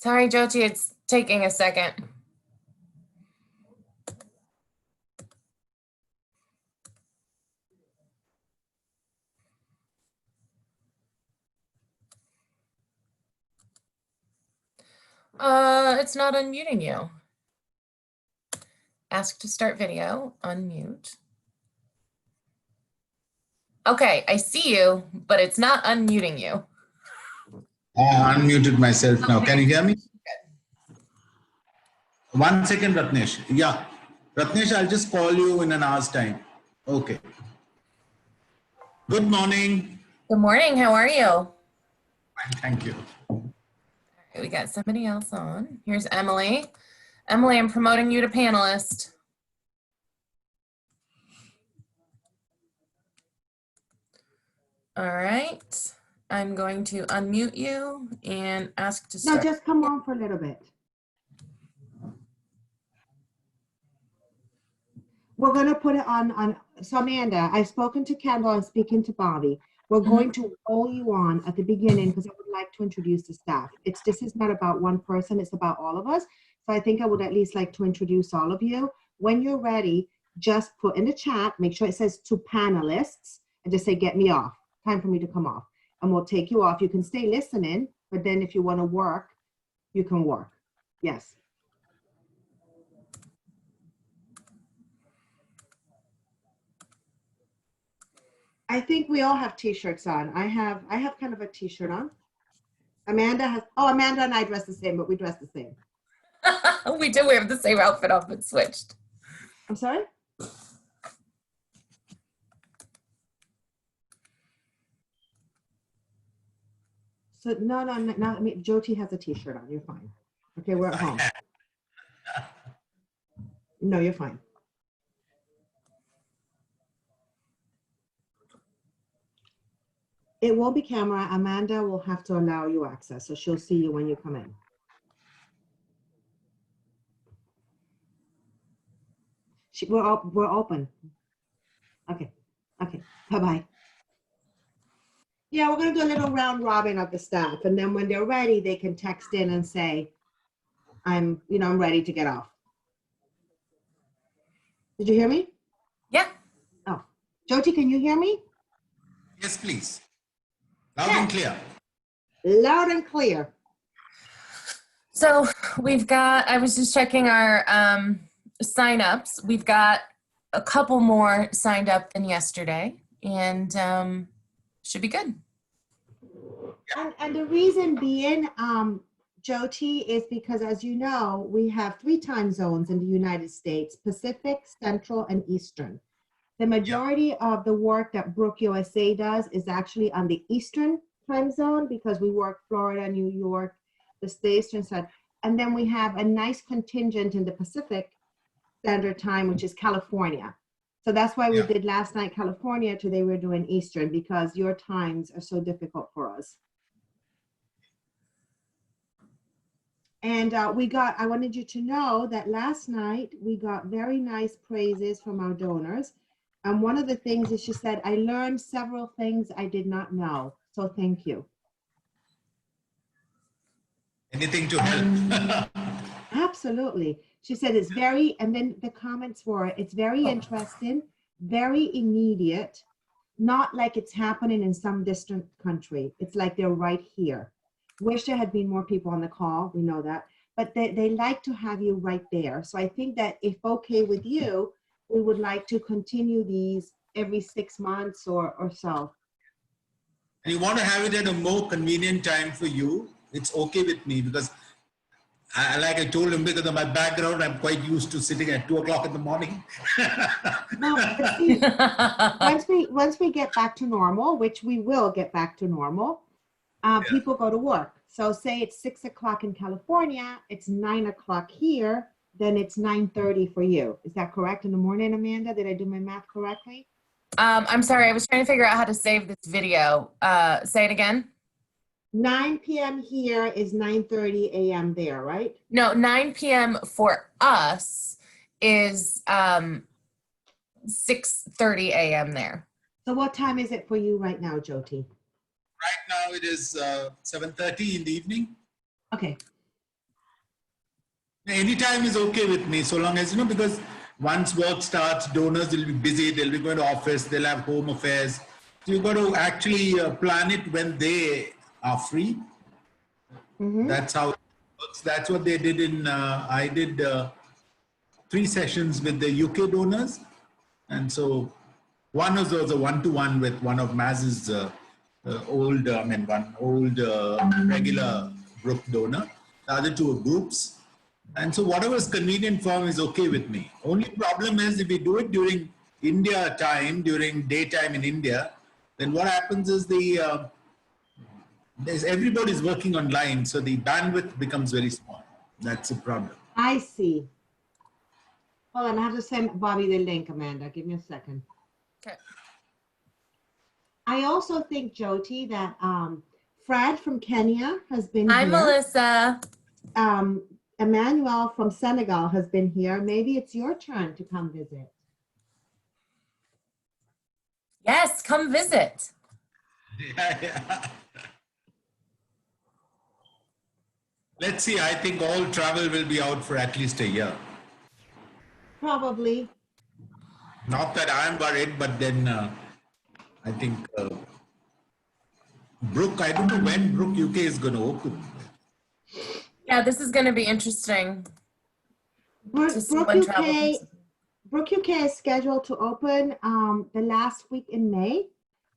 Sorry, Jyothi, it's taking a second. It's not unmuting you. Ask to start video, unmute. Okay, I see you, but it's not unmuting you. I unmuted myself now. Can you hear me? 1 second, Ratnesh. Yeah. Ratnesh, I'll just call you in an hour's time. Okay. Good morning. Good morning, how are you? Fine, thank you. All right, we got somebody else on. Here's Emily. Emily, I'm promoting you to panelist. All right, I'm going to unmute you and ask to start. No, just come on for a little bit. We're going to put it on. So Amanda, I've spoken to Kendall and speaking to Bobby. We're going to roll you on at the beginning because I would like to introduce the staff. This is not about one person, it's about all of us. So I think I would at least like to introduce all of you. When you're ready, just put in the chat, make sure it says to panelists and just say, get me off. Time for me to come off. And we'll take you off. You can stay listening, but then if you want to work, you can work. Yes. I think we all have t-shirts on. I have kind of a t-shirt on. Amanda has, Amanda and I dress the same, but we dress the same. We do, we have the same outfit on, but switched. I'm sorry? So no, I mean, Jyothi has a t-shirt on, you're fine. Okay, we're at home. No, you're fine. It won't be camera. Amanda will have to allow you access, so she'll see you when you come in. We're open. Okay, bye-bye. Yeah, we're gonna do a little round robin of the staff, and then when they're ready, they can text in and say, I'm ready to get off. Did you hear me? Yeah. Oh, Jyothi, can you hear me? Yes, please. Loud and clear. Loud and clear. So we've got, I was just checking our signups. We've got a couple more signed up than yesterday, and should be good. And the reason being, Jyothi, is because, as you know, we have 3 time zones in the United States: Pacific, Central, and Eastern. The majority of the work that Brook USA does is actually on the Eastern time zone because we work Florida, New York, the Eastern side. And then we have a nice contingent in the Pacific Standard Time, which is California. So that's why we did last night California, today we're doing Eastern, because your times are so difficult for us. And I wanted you to know that last night we got very nice praises from our donors. And one of the things is she said, I learned several things I did not know. So thank you. Anything to help. Absolutely. She said it's very, and then the comments were, it's very interesting, very immediate, not like it's happening in some distant country. It's like they're right here. Wish there had been more people on the call, we know that, but they like to have you right there. So I think that if okay with you, we would like to continue these every 6 months or so. And you want to have it at a more convenient time for you, it's okay with me, because like I told him, because of my background, I'm quite used to sitting at 2 o'clock in the morning. No, but see, once we get back to normal, which we will get back to normal, people go to work. So say it's 6 o'clock in California, it's 9 o'clock here, then it's 9:30 for you. Is that correct in the morning, Amanda? Did I do my math correctly? I'm sorry, I was trying to figure out how to save this video. Say it again. 9 p.m. here is 9:30 a.m. there, right? No, 9 p.m. for us is 6:30 a.m. there. So what time is it for you right now, Jyothi? Right now it is 7:30 in the evening. Okay. Anytime is okay with me, so long as, because once work starts, donors will be busy, they'll be going to office, they'll have home affairs. So you've got to actually plan it when they are free. That's how it works. That's what they did I did 3 sessions with the UK donors. And so one was a one-to-one with one of Maz's one old regular group donor. The other two are groups. And so whatever is convenient for him is okay with me. Only problem is if we do it during India time, during daytime in India, then what happens is everybody's working online, so the bandwidth becomes very small. That's the problem. I see. Hold on, I have to send Bobby the link, Amanda. Give me a second. Okay. I also think, Jyoti, that Fred from Kenya has been Hi, here. Melissa. Emmanuel from Senegal has been here. Maybe it's your turn to come visit. Yes, come visit. Yeah. Let's see, I think all travel will be out for at least a year. Probably. Not that I'm worried, but then I think Brook, I don't know when Brook UK is going to open. Yeah, this is going to be interesting to see Brook when travel. UK is scheduled to open the last week in May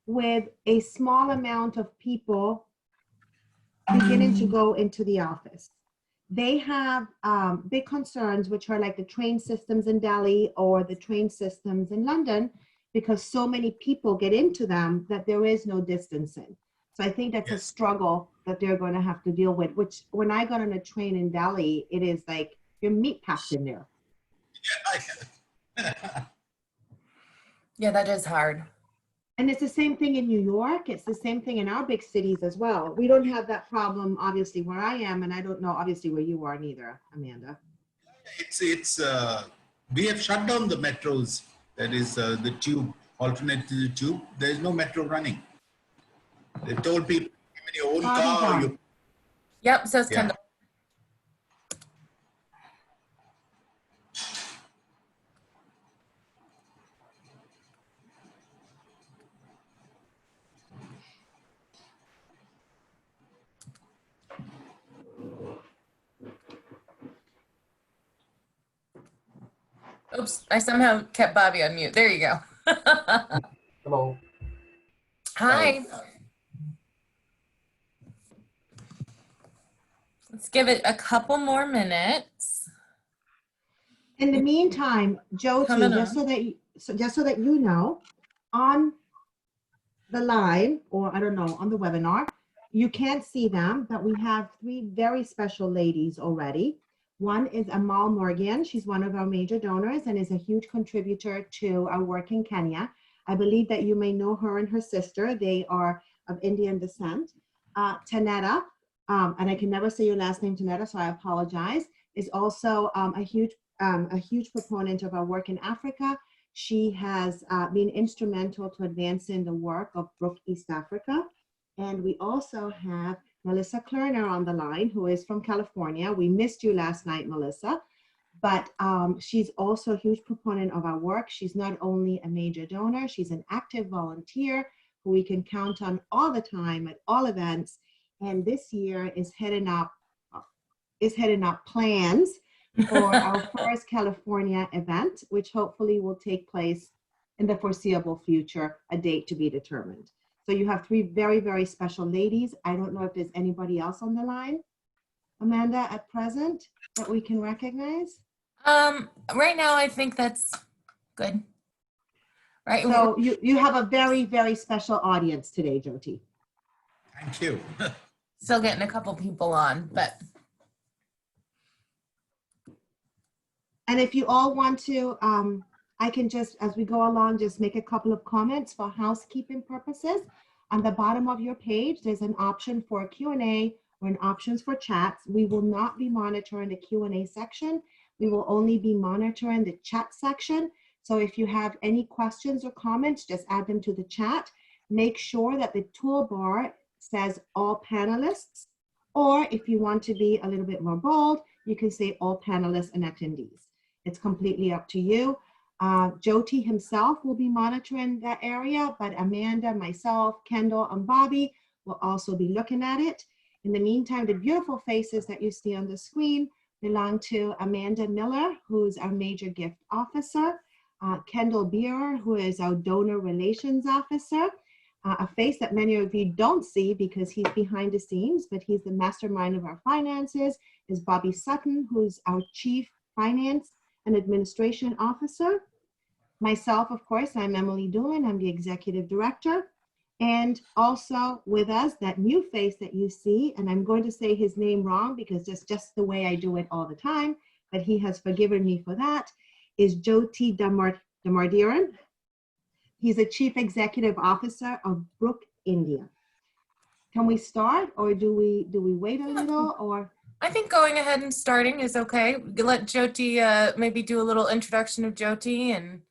with a small amount of people beginning to go into the office. They have big concerns, which are like the train systems in Delhi or the train systems in London, because so many people get into them that there is no distancing. So I think that's a struggle that they're going to have to deal with, which when I got on a train in Delhi, it is like your meat packed in there. Yeah, that is hard. And it's the same thing in New York. It's the same thing in our big cities as well. We don't have that problem, obviously, where I am, and I don't know, obviously, where you are neither, Amanda. We have shut down the metros. That is the tube, alternate to the tube. There is no metro running. They told people, in your own car. Yep, says Kendall. Oops, I somehow kept Bobby on mute. There you go. Hello. Hi. Let's give it a couple more minutes. In the meantime, Jyoti, just so that you know, on the line, or I don't know, on the webinar, you can't see them, but we have 3 very special ladies already. One is Amal Morgan. She's one of our major donors and is a huge contributor to our work in Kenya. I believe that you may know her and her sister. They are of Indian descent. Tanetta, and I can never say your last name, Tanetta, so I apologize, is also a huge proponent of our work in Africa. She has been instrumental to advancing the work of Brook East Africa. And we also have Melissa Klerner on the line, who is from California. We missed you last night, Melissa, but she's also a huge proponent of our work. She's not only a major donor, she's an active volunteer who we can count on all the time at all events. And this year is heading up plans for our first California event, which hopefully will take place in the foreseeable future, a date to be determined. So you have 3 very, very special ladies. I don't know if there's anybody else on the line, Amanda, at present that we can recognize. Right now, I think that's good. Right. So you have a very, very special audience today, Jyoti. Thank you. Still getting a couple people on, but. And if you all want to, I can just, as we go along, just make a couple of comments for housekeeping purposes. On the bottom of your page, there's an option for a Q&A or an options for chats. We will not be monitoring the Q&A section. We will only be monitoring the chat section. So if you have any questions or comments, just add them to the chat. Make sure that the toolbar says all panelists Or if you want to be a little bit more bold, you can say all panelists and attendees. It's completely up to you. Jyothi himself will be monitoring that area, but Amanda, myself, Kendall, and Bobby will also be looking at it. In the meantime, the beautiful faces that you see on the screen belong to Amanda Miller, who's our major gift officer, Kendall Beer, who is our donor relations officer, a face that many of you don't see because he's behind the scenes, but he's the mastermind of our finances, is Bobby Sutton, who's our chief finance and administration officer. Myself, of course, I'm Emily Doolin, I'm the executive director. And also with us, that new face that you see, and I'm going to say his name wrong because it's just the way I do it all the time, but he has forgiven me for that, is Jyothi Dharamedheeran. He's the Chief Executive Officer of Brook, India. Can we start, or do we wait a little, or? I think going ahead and starting is okay. Let Jyothi maybe do a little introduction of Jyothi and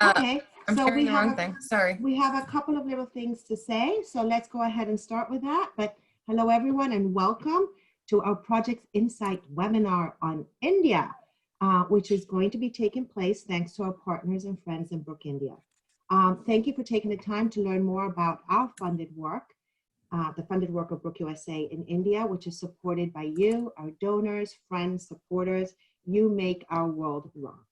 Okay, I'm so carrying we the wrong have thing. Sorry. we have a couple of little things to say, so let's go ahead and start with that. But hello everyone and welcome to our Project Insight webinar on India, which is going to be taking place thanks to our partners and friends in Brook, India. Thank you for taking the time to learn more about our funded work, the funded work of Brook USA in India, which is supported by you, our donors, friends, supporters. You make our world rock.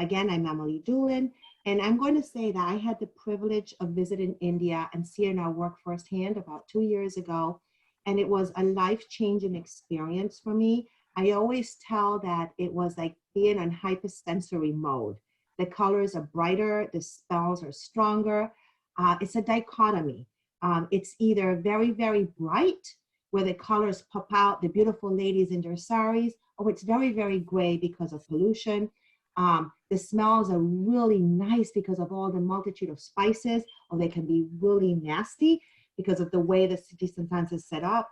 Again, I'm Emily Doolin, and I'm going to say that I had the privilege of visiting India and seeing our work firsthand about 2 years ago, and it was a life-changing experience for me. I always tell that it was like being on hypersensory mode. The colors are brighter, the smells are stronger. It's a dichotomy. It's either very, very bright, where the colors pop out, the beautiful ladies in their saris, or it's very, very gray because of pollution. The smells are really nice because of all the multitude of spices, or they can be really nasty because of the way the city sometimes is set up.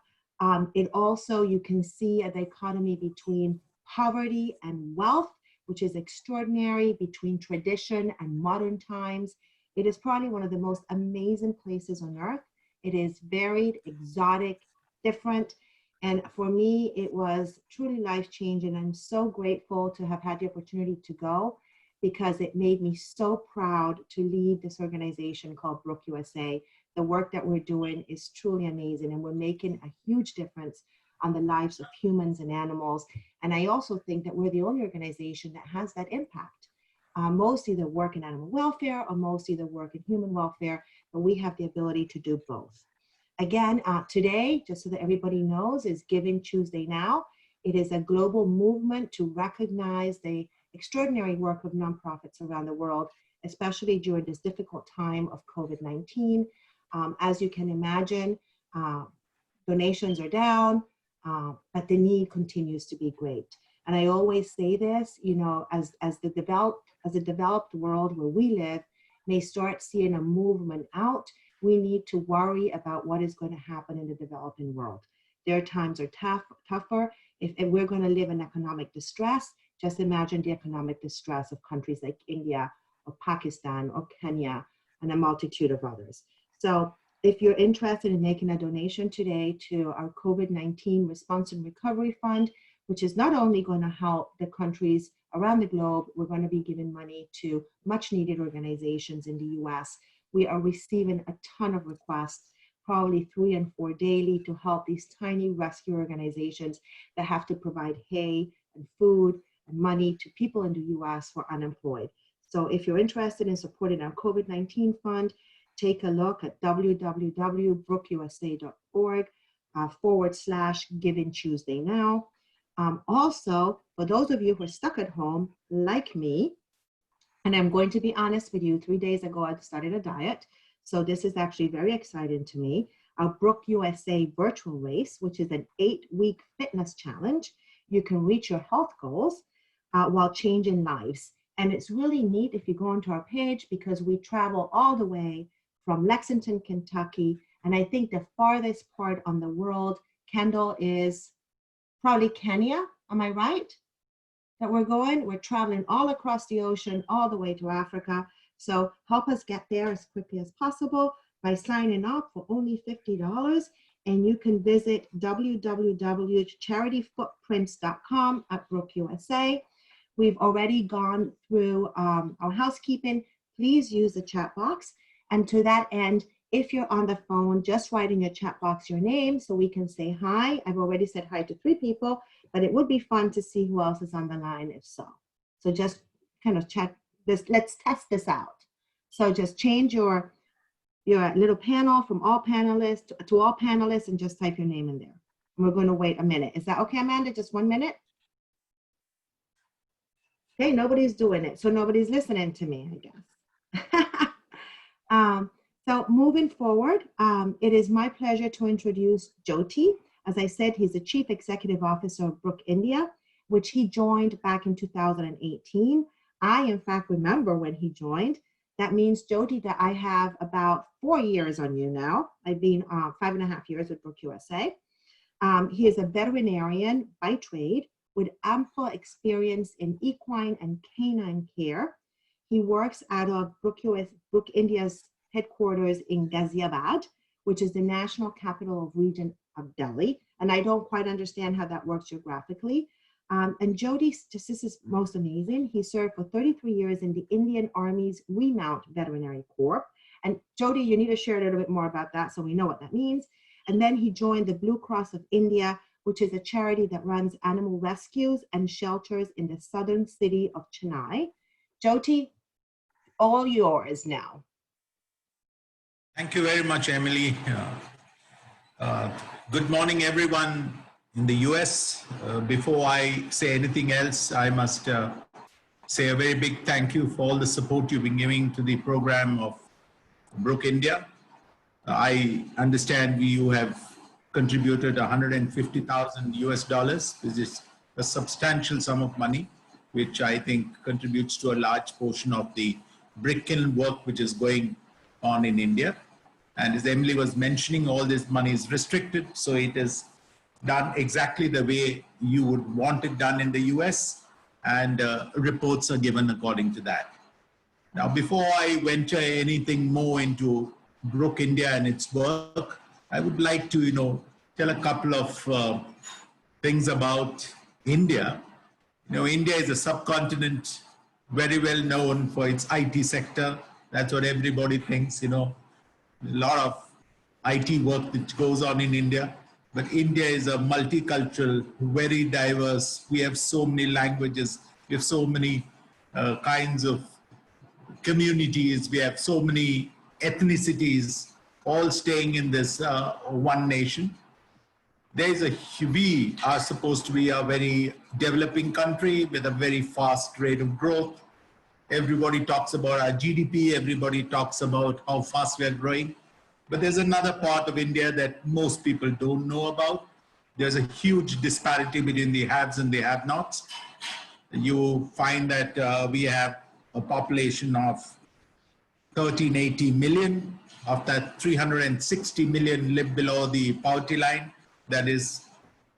It also, you can see a dichotomy between poverty and wealth, which is extraordinary, between tradition and modern times. It is probably one of the most amazing places on earth. It is varied, exotic, different. And for me, it was truly life-changing. I'm so grateful to have had the opportunity to go because it made me so proud to lead this organization called Brook USA. The work that we're doing is truly amazing, and we're making a huge difference on the lives of humans and animals. And I also think that we're the only organization that has that impact. Most either work in animal welfare or most either work in human welfare, but we have the ability to do both. Again, today, just so that everybody knows, is Giving Tuesday Now. It is a global movement to recognize the extraordinary work of nonprofits around the world, especially during this difficult time of COVID-19. As you can imagine, donations are down, but the need continues to be great. And I always say this, you know, as the developed world where we live may start seeing a movement out, we need to worry about what is going to happen in the developing world. Their times are tougher. If we're going to live in economic distress, just imagine the economic distress of countries like India or Pakistan or Kenya and a multitude of others. So if you're interested in making a donation today to our COVID-19 Response and Recovery Fund, which is not only going to help the countries around the globe, we're going to be giving money to much needed organizations in the US. We are receiving a ton of requests, probably 3 and 4 daily, to help these tiny rescue organizations that have to provide hay and food and money to people in the US who are unemployed. So if you're interested in supporting our COVID-19 fund, take a look at www.brookusa.org/Giving Tuesday Now. Also, for those of you who are stuck at home, like me, and I'm going to be honest with you, 3 days ago, I started a diet. So this is actually very exciting to me. Our Brook USA virtual race, which is an 8-week fitness challenge. You can reach your health goals while changing lives. And it's really neat if you go onto our page because we travel all the way from Lexington, Kentucky. And I think the farthest part on the world, Kendall, is probably Kenya. Am I right? That we're going. We're traveling all across the ocean, all the way to Africa. So help us get there as quickly as possible by signing up for only $50. and you can visit www.charityfootprints.com at Brook USA. We've already gone through our housekeeping. Please use the chat box. And to that end, if you're on the phone, just write in your chat box your name so we can say hi. I've already said hi to 3 people, but it would be fun to see who else is on the line if so. So just kind of check this. Let's test this out. So just change your little panel from all panelists to all panelists and just type your name in there. And we're going to wait a minute. Is that okay, Amanda? Just 1 minute? Okay, nobody's doing it. So nobody's listening to me, I guess. So moving forward, it is my pleasure to introduce Jyothi. As I said, he's the Chief Executive Officer of Brook India, which he joined back in 2018. I, in fact, remember when he joined. That means, Jyothi, that I have about 4 years on you now. I've been 5.5 years with Brook USA. He is a veterinarian by trade with ample experience in equine and canine care. He works out of Brook India's headquarters in Ghaziabad, which is the national capital of region of Delhi. And I don't quite understand how that works geographically. And Jyothi, this is most amazing. He served for 33 years in the Indian Army's Remount Veterinary Corps. And Jyothi, you need to share a little bit more about that so we know what that means. And then he joined the Blue Cross of India, which is a charity that runs animal rescues and shelters in the southern city of Chennai. Jyothi, all yours now. Thank you very much, Emily. Good morning, everyone in the US. Before I say anything else, I must say a very big thank you for all the support you've been giving to the program of Brook India. I understand you have contributed 150,000 US dollars, which is a substantial sum of money, which I think contributes to a large portion of the brick kiln work which is going on in India. And as Emily was mentioning, all this money is restricted, so it is done exactly the way you would want it done in the US, and reports are given according to that. Now, before I venture anything more into Brook India and its work, I would like to, tell a couple of things about India. India is a subcontinent very well known for its IT sector. That's what everybody thinks, a lot of IT work that goes on in India. But India is a multicultural, very diverse. We have so many languages. We have so many kinds of communities. We have so many ethnicities all staying in this one nation. We are supposed to be a very developing country with a very fast rate of growth. Everybody talks about our GDP. Everybody talks about how fast we are growing. But there's another part of India that most people don't know about. There's a huge disparity between the haves and the have-nots. You find that we have a population of 1380 million. Of that, 360 million live below the poverty line. That is,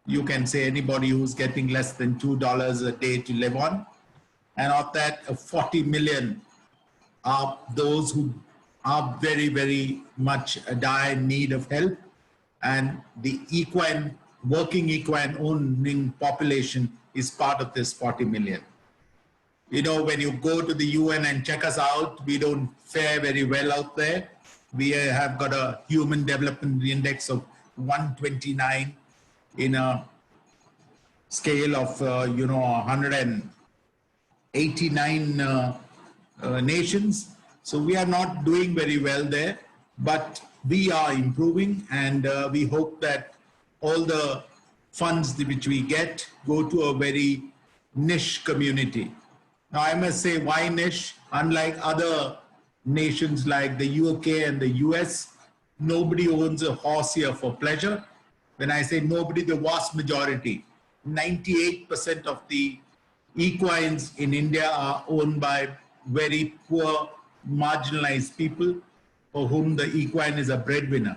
you can say anybody who's getting less than $2 a day to live on. And of that, 40 million are those who are very, very much a dire need of help. And the working equine owning population is part of this 40 million. When you go to the UN and check us out, we don't fare very well out there. We have got a human development index of 129 in a scale of, 189 nations. So we are not doing very well there, but we are improving, and we hope that all the funds which we get go to a very niche community. Now, I must say, why niche? Unlike other nations like the UK and the US, nobody owns a horse here for pleasure. When I say nobody, the vast majority, 98% of the equines in India are owned by very poor, marginalized people for whom the equine is a breadwinner.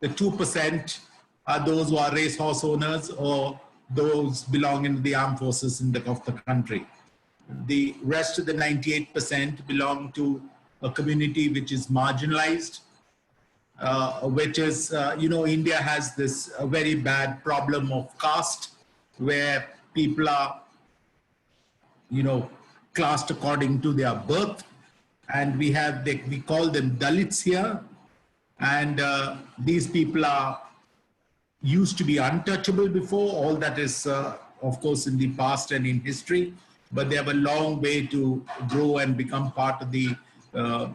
The 2% are those who are racehorse owners or those belonging to the armed forces of the country. The rest of the 98% belong to a community which is marginalized, which is, India has this very bad problem of caste where people are, classed according to their birth. And we call them Dalits here. And these people are used to be untouchable before. All that is, of course, in the past and in history, but they have a long way to grow and become part of the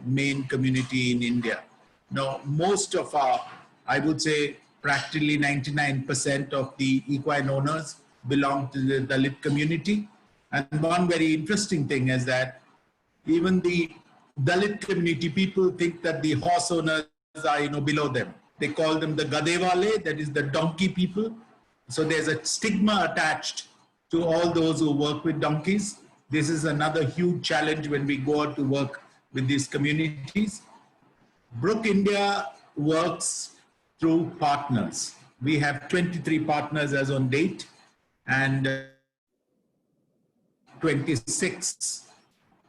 main community in India. Now, most of I would say practically 99% of the equine owners belong to the Dalit community. And one very interesting thing is that even the Dalit community, people think that the horse owners are, below them. They call them the Gadewale, that is the donkey people. So there's a stigma attached to all those who work with donkeys. This is another huge challenge when we go out to work with these communities. Brook India works through partners. We have 23 partners as on date and 26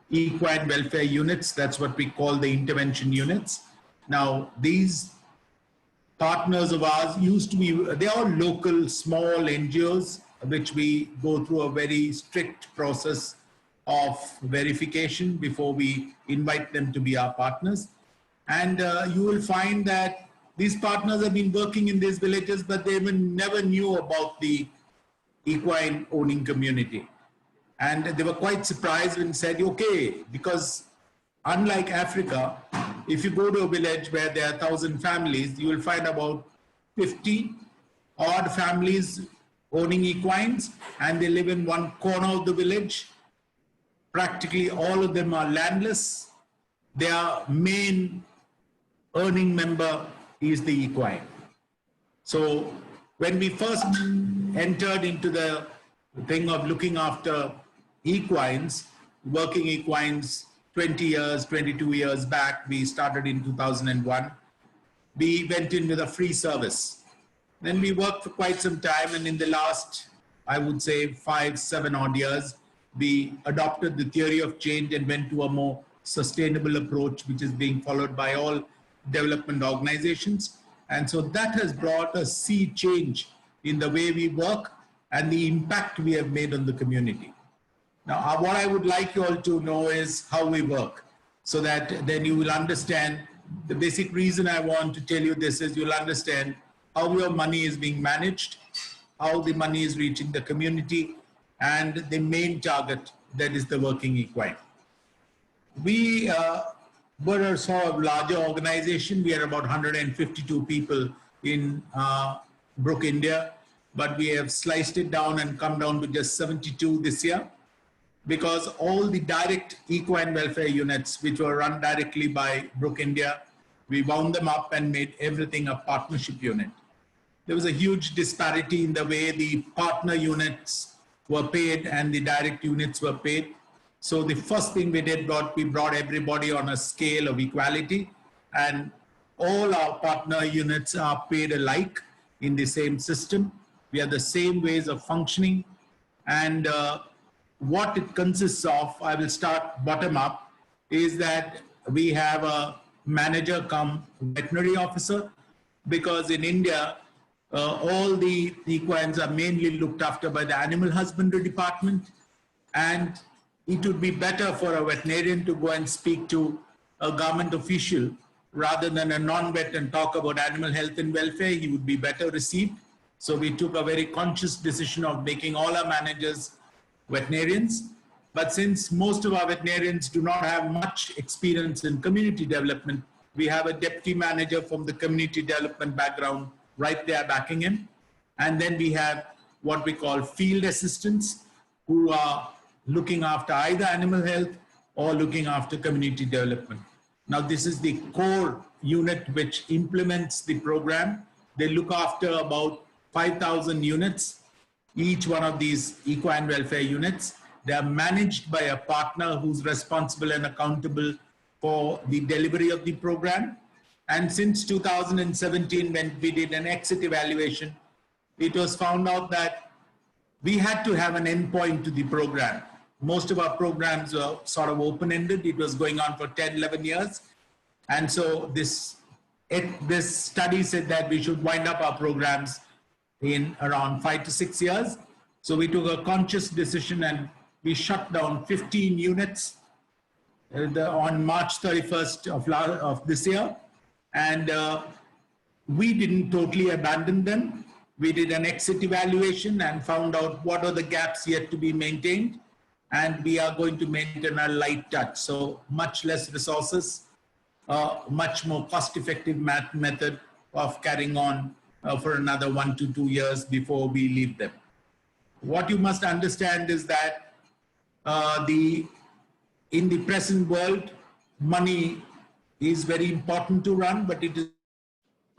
equine welfare units. That's what we call the intervention units. Now, these partners of ours they're all local, small NGOs, which we go through a very strict process of verification before we invite them to be our partners. And you will find that these partners have been working in these villages, but they never knew about the equine owning community. And they were quite surprised when said, okay, because unlike Africa, if you go to a village where there are 1,000 families, you will find about 50 odd families owning equines, and they live in one corner of the village. Practically all of them are landless. Their main earning member is the equine. So when we first entered into the thing of looking after equines, working equines 20 years, 22 years back, we started in 2001. We went in with a free service. Then we worked for quite some time, and in the last, I would say 5-7 odd years, we adopted the theory of change and went to a more sustainable approach, which is being followed by all development organizations. And so that has brought a sea change in the way we work and the impact we have made on the community. Now, what I would like you all to know is how we work, so that then you will understand the basic reason I want to tell you this is you'll understand how your money is being managed, how the money is reaching the community, and the main target, that is the working equine. We were a sort of larger organization. We are about 152 people in Brook India, but we have sliced it down and come down to just 72 this year, because all the direct equine welfare units, which were run directly by Brook India, we wound them up and made everything a partnership unit. There was a huge disparity in the way the partner units were paid and the direct units were paid. So the first thing we did, we brought everybody on a scale of equality, and all our partner units are paid alike in the same system. We have the same ways of functioning, and what it consists of, I will start bottom up, is that we have a manager come veterinary officer, because in India, all the equines are mainly looked after by the animal husbandry department, and it would be better for a veterinarian to go and speak to a government official rather than a non-vet and talk about animal health and welfare. He would be better received. So we took a very conscious decision of making all our managers veterinarians. But since most of our veterinarians do not have much experience in community development, we have a deputy manager from the community development background right there backing him. And then we have what we call field assistants, who are looking after either animal health or looking after community development. Now, this is the core unit which implements the program. They look after about 5,000 units, each one of these equine welfare units. They are managed by a partner who's responsible and accountable for the delivery of the program. And since 2017, when we did an exit evaluation, it was found out that we had to have an endpoint to the program. Most of our programs were sort of open-ended. It was going on for 10, 11 years. And so this this study said that we should wind up our programs in around 5 to 6 years. So we took a conscious decision and we shut down 15 units on March 31st of this year. And we didn't totally abandon them. We did an exit evaluation and found out what are the gaps yet to be maintained. And we are going to maintain a light touch. So much less resources, much more cost-effective method of carrying on for another 1 to 2 years before we leave them. What you must understand is that in the present world, money is very important to run, but it is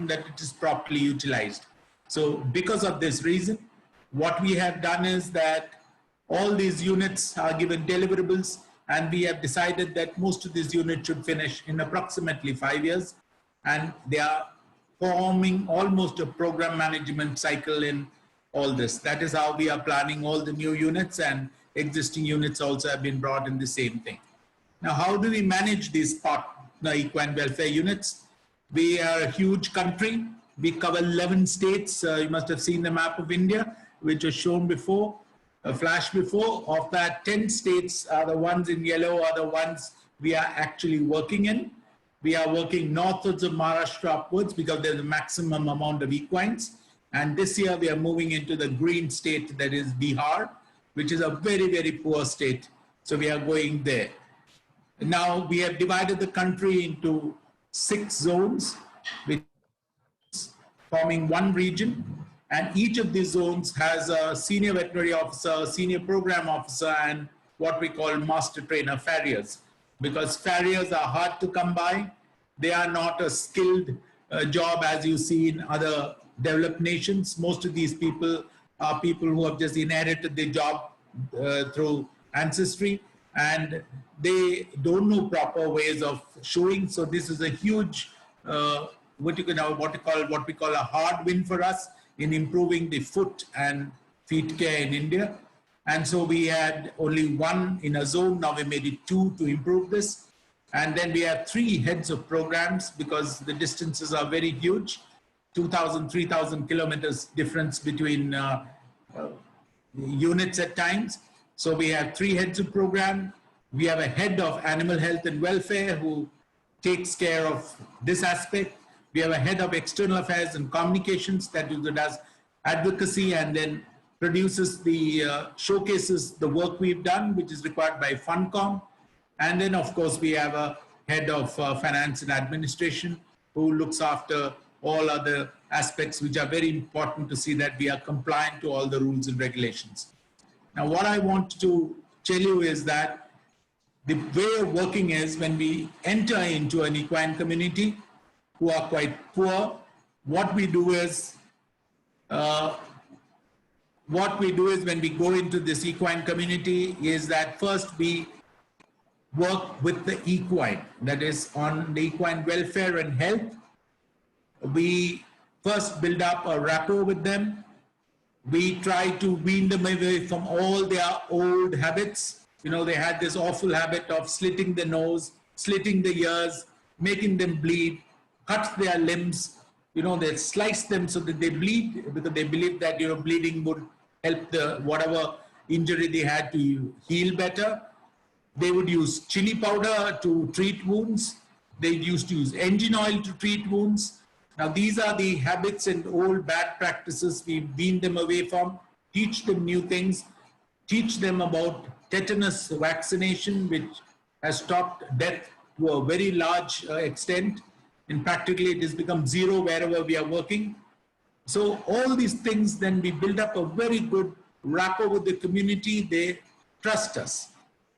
that it is properly utilized. So because of this reason, what we have done is that all these units are given deliverables, and we have decided that most of these units should finish in approximately 5 years, and they are forming almost a program management cycle in all this. That is how we are planning all the new units, and existing units also have been brought in the same thing. Now, how do we manage these partner equine welfare units? We are a huge country. We cover 11 states. You must have seen the map of India, which was shown before, a flash before. Of that, 10 states are the ones in yellow, are the ones we are actually working in. We are working northwards of Maharashtra upwards because there's a maximum amount of equines. And this year we are moving into the green state, that is Bihar, which is a very, very poor state. So we are going there. Now we have divided the country into 6 zones, which forming one region, and each of these zones has a senior veterinary officer, senior program officer, and what we call master trainer farriers. Because farriers are hard to come by. They are not a skilled job as you see in other developed nations. Most of these people are people who have just inherited the job through ancestry, and they don't know proper ways of showing. So this is a huge what we call a hard win for us in improving the foot and feet care in India. And so we had only 1 in a zone. Now we made it 2 to improve this. And then we have 3 heads of programs because the distances are very huge. 2,000, 3,000 kilometers difference between units at times. So we have 3 heads of program. We have a head of animal health and welfare who takes care of this aspect. We have a head of external affairs and communications that does advocacy and then produces the showcases the work we've done, which is required by FundCom. And then of course we have a head of finance and administration who looks after all other aspects which are very important to see that we are compliant to all the rules and regulations. Now what I want to tell you is that the way of working is when we enter into an equine community who are quite poor, what we do is when we go into this equine community is that first we work with the equine, that is on the equine welfare and health. We first build up a rapport with them. We try to wean them away from all their old habits. You know, they had this awful habit of slitting the nose, slitting the ears, making them bleed, cut their limbs. You know, they slice them so that they bleed because they believe that, you know, bleeding would help the whatever injury they had to heal better. They would use chili powder to treat wounds. They used to use engine oil to treat wounds. Now, these are the habits and old bad practices we wean them away from, teach them new things, teach them about tetanus vaccination, which has stopped death to a very large extent. And practically it has become zero wherever we are working. So all these things, then we build up a very good rapport with the community. They trust us.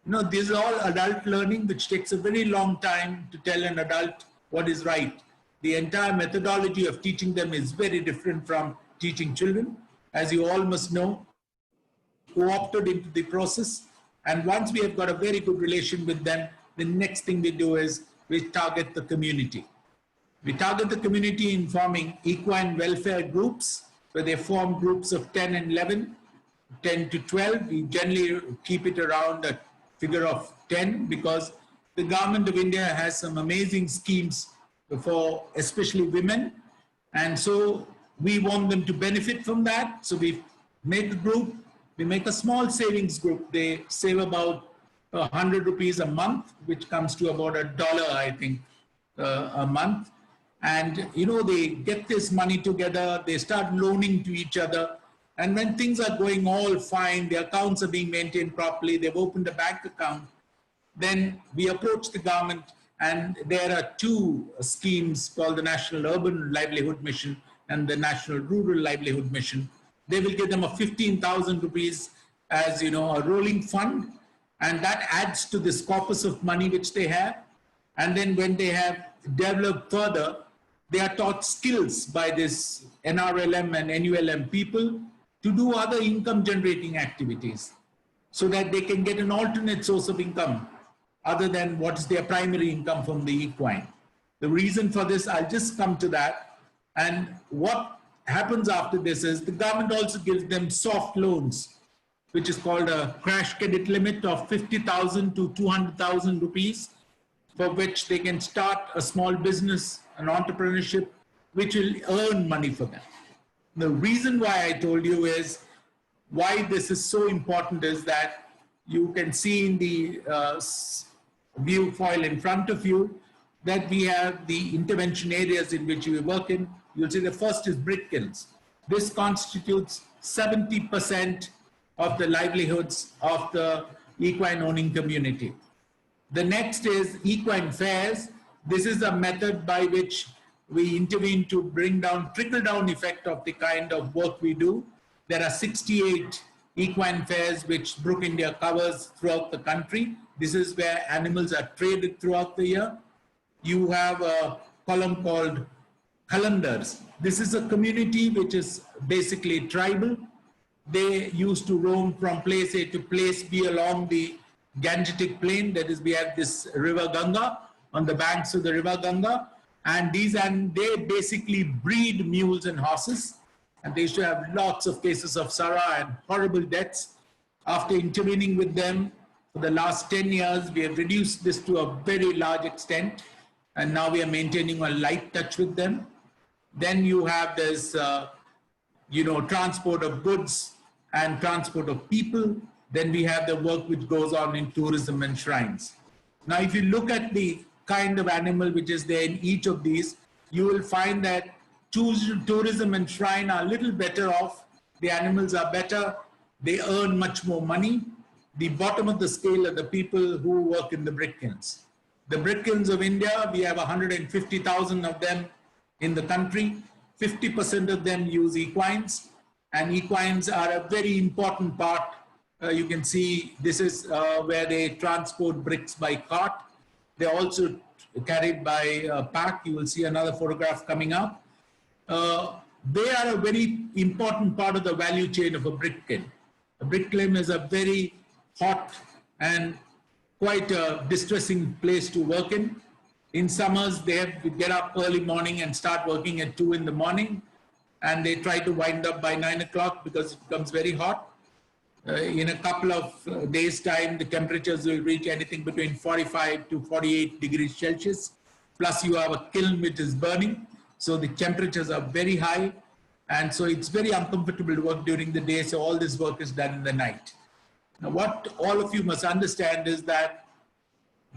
You know, this is all adult learning, which takes a very long time to tell an adult what is right. The entire methodology of teaching them is very different from teaching children. As you all must know, co-opted into the process. And once we have got a very good relation with them, the next thing we do is we target the community. We target the community in forming equine welfare groups, where they form groups of 10 and 11, 10 to 12. We generally keep it around a figure of 10 because the government of India has some amazing schemes for especially women. And so we want them to benefit from that. So we've made the group, we make a small savings group. They save about 100 rupees a month, which comes to about $1, I think, a month. And, you know, they get this money together, they start loaning to each other. And when things are going all fine, the accounts are being maintained properly, they've opened a bank account, then we approach the government, and there are two schemes called the National Urban Livelihood Mission and the National Rural Livelihood Mission. They will give them a 15,000 rupees as, you know, a rolling fund, and that adds to this corpus of money which they have. And then when they have developed further, they are taught skills by this NRLM and NULM people to do other income generating activities so that they can get an alternate source of income other than what is their primary income from the equine. The reason for this, I'll just come to that. And what happens after this is the government also gives them soft loans, which is called a crash credit limit of 50,000 to 200,000 rupees, for which they can start a small business, an entrepreneurship, which will earn money for them. The reason why I told you is why this is so important is that you can see in the view foil in front of you that we have the intervention areas in which we work in. You'll see the first is brick kilns. This constitutes 70% of the livelihoods of the equine owning community. The next is equine fairs. This is a method by which we intervene to bring down trickle-down effect of the kind of work we do. There are 68 equine fairs which Brook India covers throughout the country. This is where animals are traded throughout the year. You have a column called calendars. This is a community which is basically tribal. They used to roam from place A to place B along the Gangetic plain. That is, we have this river Ganga on the banks of the river Ganga. And they basically breed mules and horses. And they used to have lots of cases of Sara and horrible deaths. After intervening with them for the last 10 years, we have reduced this to a very large extent. And now we are maintaining a light touch with them. Then you have this, transport of goods and transport of people. Then we have the work which goes on in tourism and shrines. Now, if you look at the kind of animal which is there in each of these, you will find that tourism and shrine are a little better off. The animals are better. They earn much more money. The bottom of the scale are the people who work in the brick kilns. The brick kilns of India, we have 150,000 of them in the country. 50% of them use equines, and equines are a very important part. You can see this is where they transport bricks by cart. They're also carried by pack. You will see another photograph coming up. They are a very important part of the value chain of a brick kiln. A brick kiln is a very hot and quite a distressing place to work in. In summers, they have to get up early morning and start working at 2 in the morning. And they try to wind up by 9 o'clock because it becomes very hot. In a couple of days' time, the temperatures will reach anything between 45 to 48 degrees Celsius. Plus, you have a kiln which is burning. So the temperatures are very high. And so it's very uncomfortable to work during the day. So all this work is done in the night. Now, what all of you must understand is that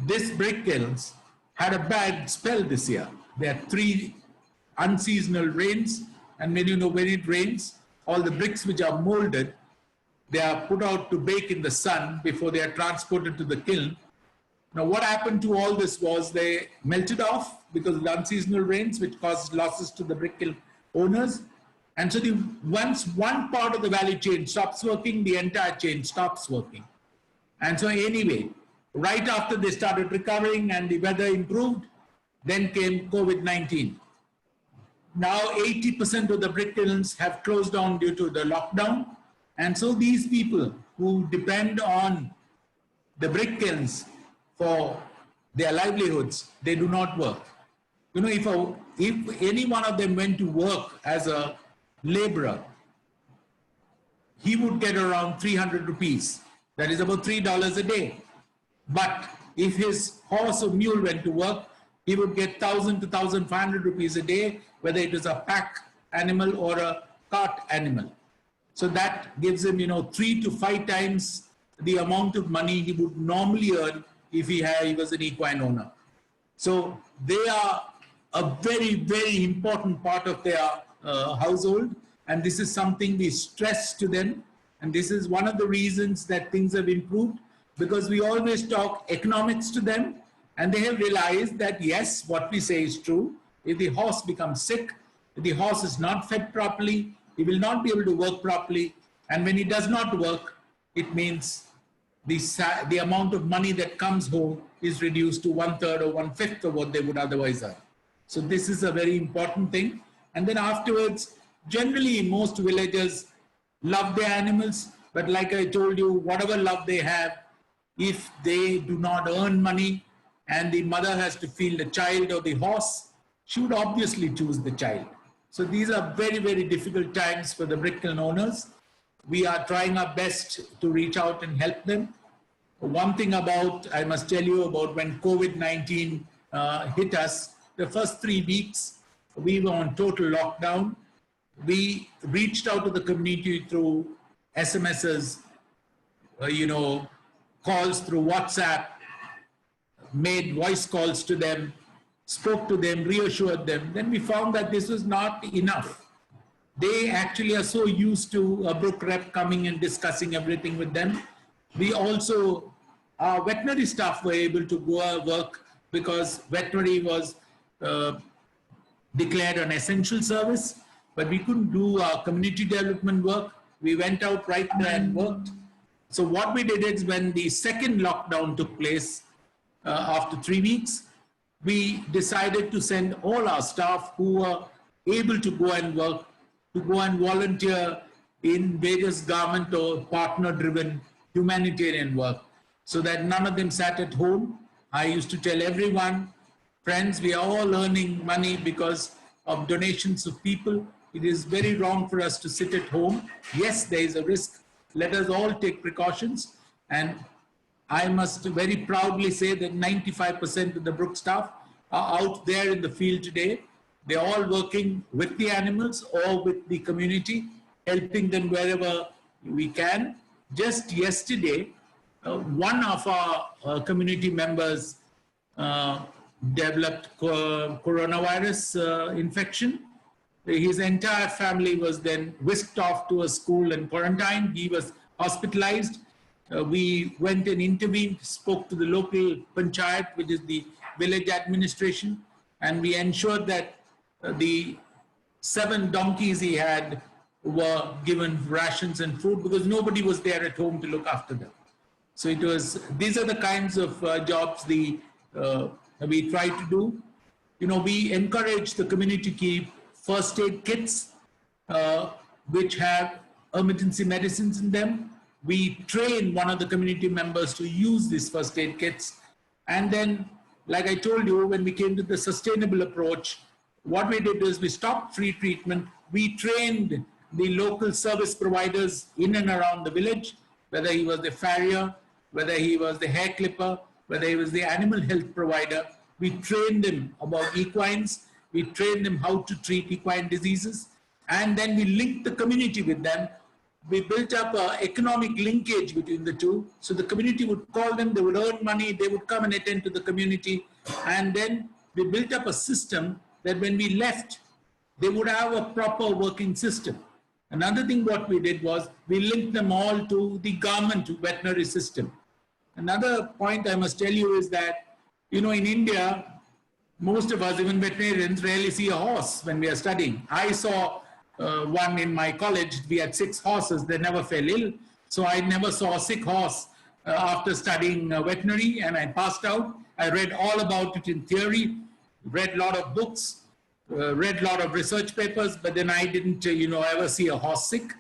this brick kilns had a bad spell this year. There are 3 unseasonal rains. And when it rains, all the bricks which are molded, they are put out to bake in the sun before they are transported to the kiln. Now, what happened to all this was they melted off because of the unseasonal rains, which caused losses to the brick kiln owners. And so once one part of the value chain stops working, the entire chain stops working. And so anyway, right after they started recovering and the weather improved, then came COVID-19. Now 80% of the brick kilns have closed down due to the lockdown. And so these people who depend on the brick kilns for their livelihoods, they do not work. You know, if any one of them went to work as a laborer, he would get around 300 rupees. That is about $3 a day. But if his horse or mule went to work, he would get 1,000 to 1,500 rupees a day, whether it is a pack animal or a cart animal. So that gives him, 3 to 5 times the amount of money he would normally earn if he was an equine owner. So they are a very, very important part of their household. And this is something we stress to them. And this is one of the reasons that things have improved, because we always talk economics to them. And they have realized that, yes, what we say is true. If the horse becomes sick, if the horse is not fed properly, he will not be able to work properly. And when he does not work, it means the amount of money that comes home is reduced to 1/3 or 1/5 of what they would otherwise earn. So this is a very important thing. And then afterwards, generally most villagers love their animals, but like I told you, whatever love they have, if they do not earn money and the mother has to feed the child or the horse, she would obviously choose the child. So these are very, very difficult times for the brick kiln owners. We are trying our best to reach out and help them. One thing I must tell you about when COVID-19 hit us, the first 3 weeks, we were on total lockdown. We reached out to the community through SMSs, calls through WhatsApp, made voice calls to them, spoke to them, reassured them. Then we found that this was not enough. They actually are so used to a brook rep coming and discussing everything with them. We also, our veterinary staff were able to go work because veterinary was declared an essential service, but we couldn't do our community development work. We went out right there and worked. So what we did is when the second lockdown took place after 3 weeks, we decided to send all our staff who were able to go and work, to go and volunteer in various government or partner-driven humanitarian work, so that none of them sat at home. I used to tell everyone, friends, we are all earning money because of donations of people. It is very wrong for us to sit at home. Yes, there is a risk. Let us all take precautions. And I must very proudly say that 95% of the Brook staff are out there in the field today. They're all working with the animals or with the community, helping them wherever we can. Just yesterday, one of our community members developed coronavirus infection. His entire family was then whisked off to a school and quarantined. He was hospitalized. We went and intervened, spoke to the local panchayat, which is the village administration, and we ensured that the 7 donkeys he had were given rations and food because nobody was there at home to look after them. So it was, these are the kinds of jobs we try to do. We encourage the community to keep first aid kits, which have emergency medicines in them. We train one of the community members to use these first aid kits. And then, like I told you, when we came to the sustainable approach, what we did is we stopped free treatment. We trained the local service providers in and around the village, whether he was the farrier, whether he was the hair clipper, whether he was the animal health provider. We trained them about equines. We trained them how to treat equine diseases. And then we linked the community with them. We built up an economic linkage between the two. So the community would call them, they would earn money, they would come and attend to the community. And then we built up a system that when we left, they would have a proper working system. Another thing what we did was we linked them all to the government veterinary system. Another point I must tell you is that, in India, most of us, even veterinarians, rarely see a horse when we are studying. I saw one in my college. We had 6 horses. They never fell ill. So I never saw a sick horse after studying veterinary, and I passed out. I read all about it in theory, read a lot of books, read a lot of research papers, but then I didn't, ever see a horse sick.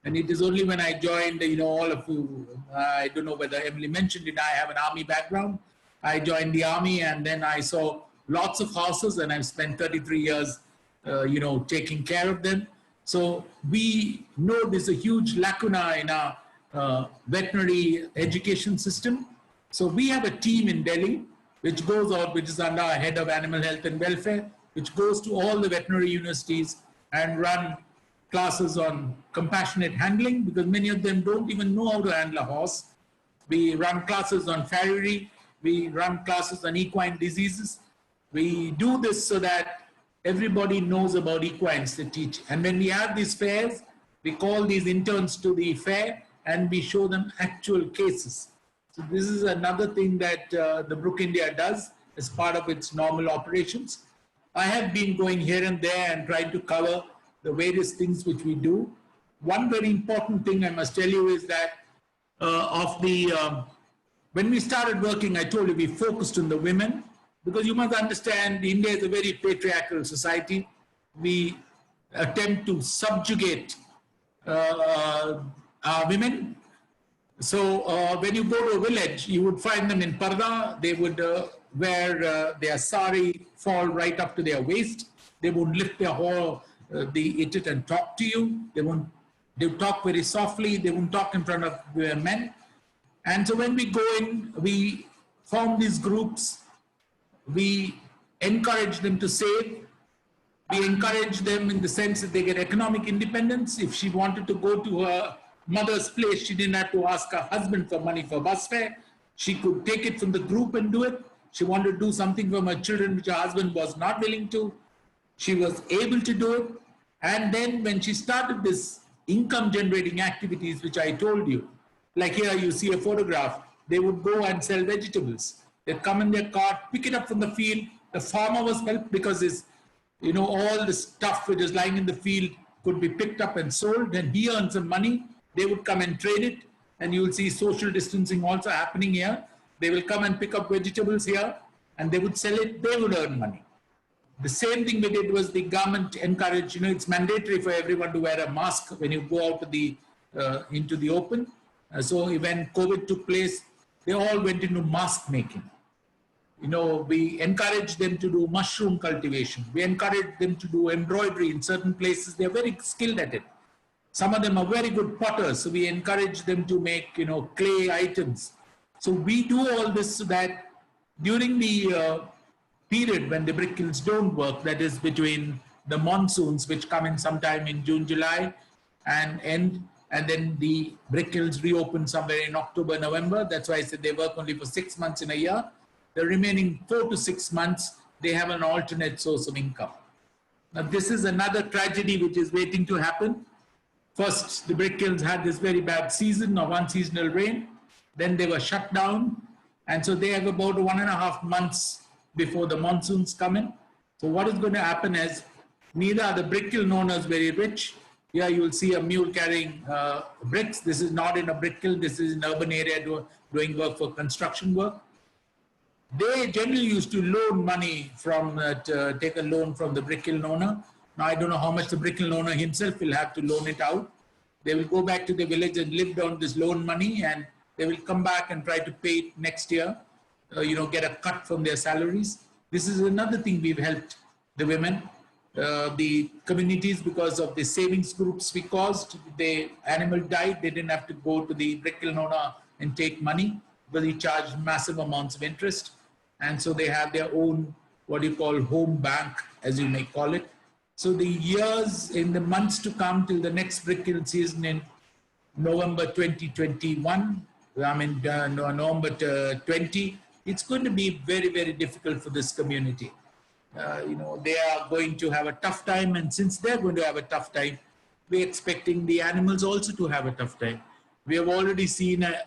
And it is only when I joined, all of you, I don't know whether Emily mentioned it, I have an army background. I joined the army and then I saw lots of horses, and I've spent 33 years, taking care of them. So we know there's a huge lacuna in our veterinary education system. So we have a team in Delhi which goes out, which is under our head of animal health and welfare, which goes to all the veterinary universities and run classes on compassionate handling, because many of them don't even know how to handle a horse. We run classes on farriery. We run classes on equine diseases. We do this so that everybody knows about equines to teach. And when we have these fairs, we call these interns to the fair and we show them actual cases. So this is another thing that the Brook India does as part of its normal operations. I have been going here and there and trying to cover the various things which we do. One very important thing I must tell you is that when we started working, I told you we focused on the women, because you must understand India is a very patriarchal society. We attempt to subjugate our women. So when you go to a village, you would find them in parda. They would wear their sari, fall right up to their waist. They would lift their it and talk to you. They would talk very softly. They won't talk in front of men. And so when we go in, we form these groups. We encourage them to save. We encourage them in the sense that they get economic independence. If she wanted to go to her mother's place, she didn't have to ask her husband for money for bus fare. She could take it from the group and do it. She wanted to do something for her children which her husband was not willing to. She was able to do it. And then when she started this income generating activities, which I told you, like here you see a photograph, they would go and sell vegetables. They'd come in their cart, pick it up from the field. The farmer was helped because all the stuff which is lying in the field could be picked up and sold, and he earned some money. They would come and trade it, and you will see social distancing also happening here. They will come and pick up vegetables here, and they would sell it. They would earn money. The same thing we did was the government encouraged, it's mandatory for everyone to wear a mask when you go out into the open. So when COVID took place, they all went into mask making. We encouraged them to do mushroom cultivation. We encouraged them to do embroidery in certain places. They're very skilled at it. Some of them are very good potters. So we encourage them to make, clay items. So we do all this so that during the period when the brick kilns don't work, that is between the monsoons, which come in sometime in June, July, and then the brick kilns reopen somewhere in October, November. That's why I said they work only for 6 months in a year. The remaining 4 to 6 months, they have an alternate source of income. Now, this is another tragedy which is waiting to happen. First, the brick kilns had this very bad season of unseasonal rain. Then they were shut down. And so they have about 1.5 months before the monsoons come in. So what is going to happen is, neither are the brick kiln owners very rich. Here you will see a mule carrying bricks. This is not in a brick kiln. This is in an urban area doing work for construction work. They generally used to loan money take a loan from the brick kiln owner. Now, I don't know how much the brick kiln owner himself will have to loan it out. They will go back to the village and live on this loan money, and they will come back and try to pay it next year, get a cut from their salaries. This is another thing we've helped the women, the communities, because of the savings groups we caused. The animal died, they didn't have to go to the brick kiln owner and take money, because he charged massive amounts of interest. And so they have their own, what you call home bank, as you may call it. So the years, in the months to come till the next brick kiln season in November 2021, November 20, it's going to be very, very difficult for this community. They are going to have a tough time, and since they're going to have a tough time, we're expecting the animals also to have a tough time. We have already seen a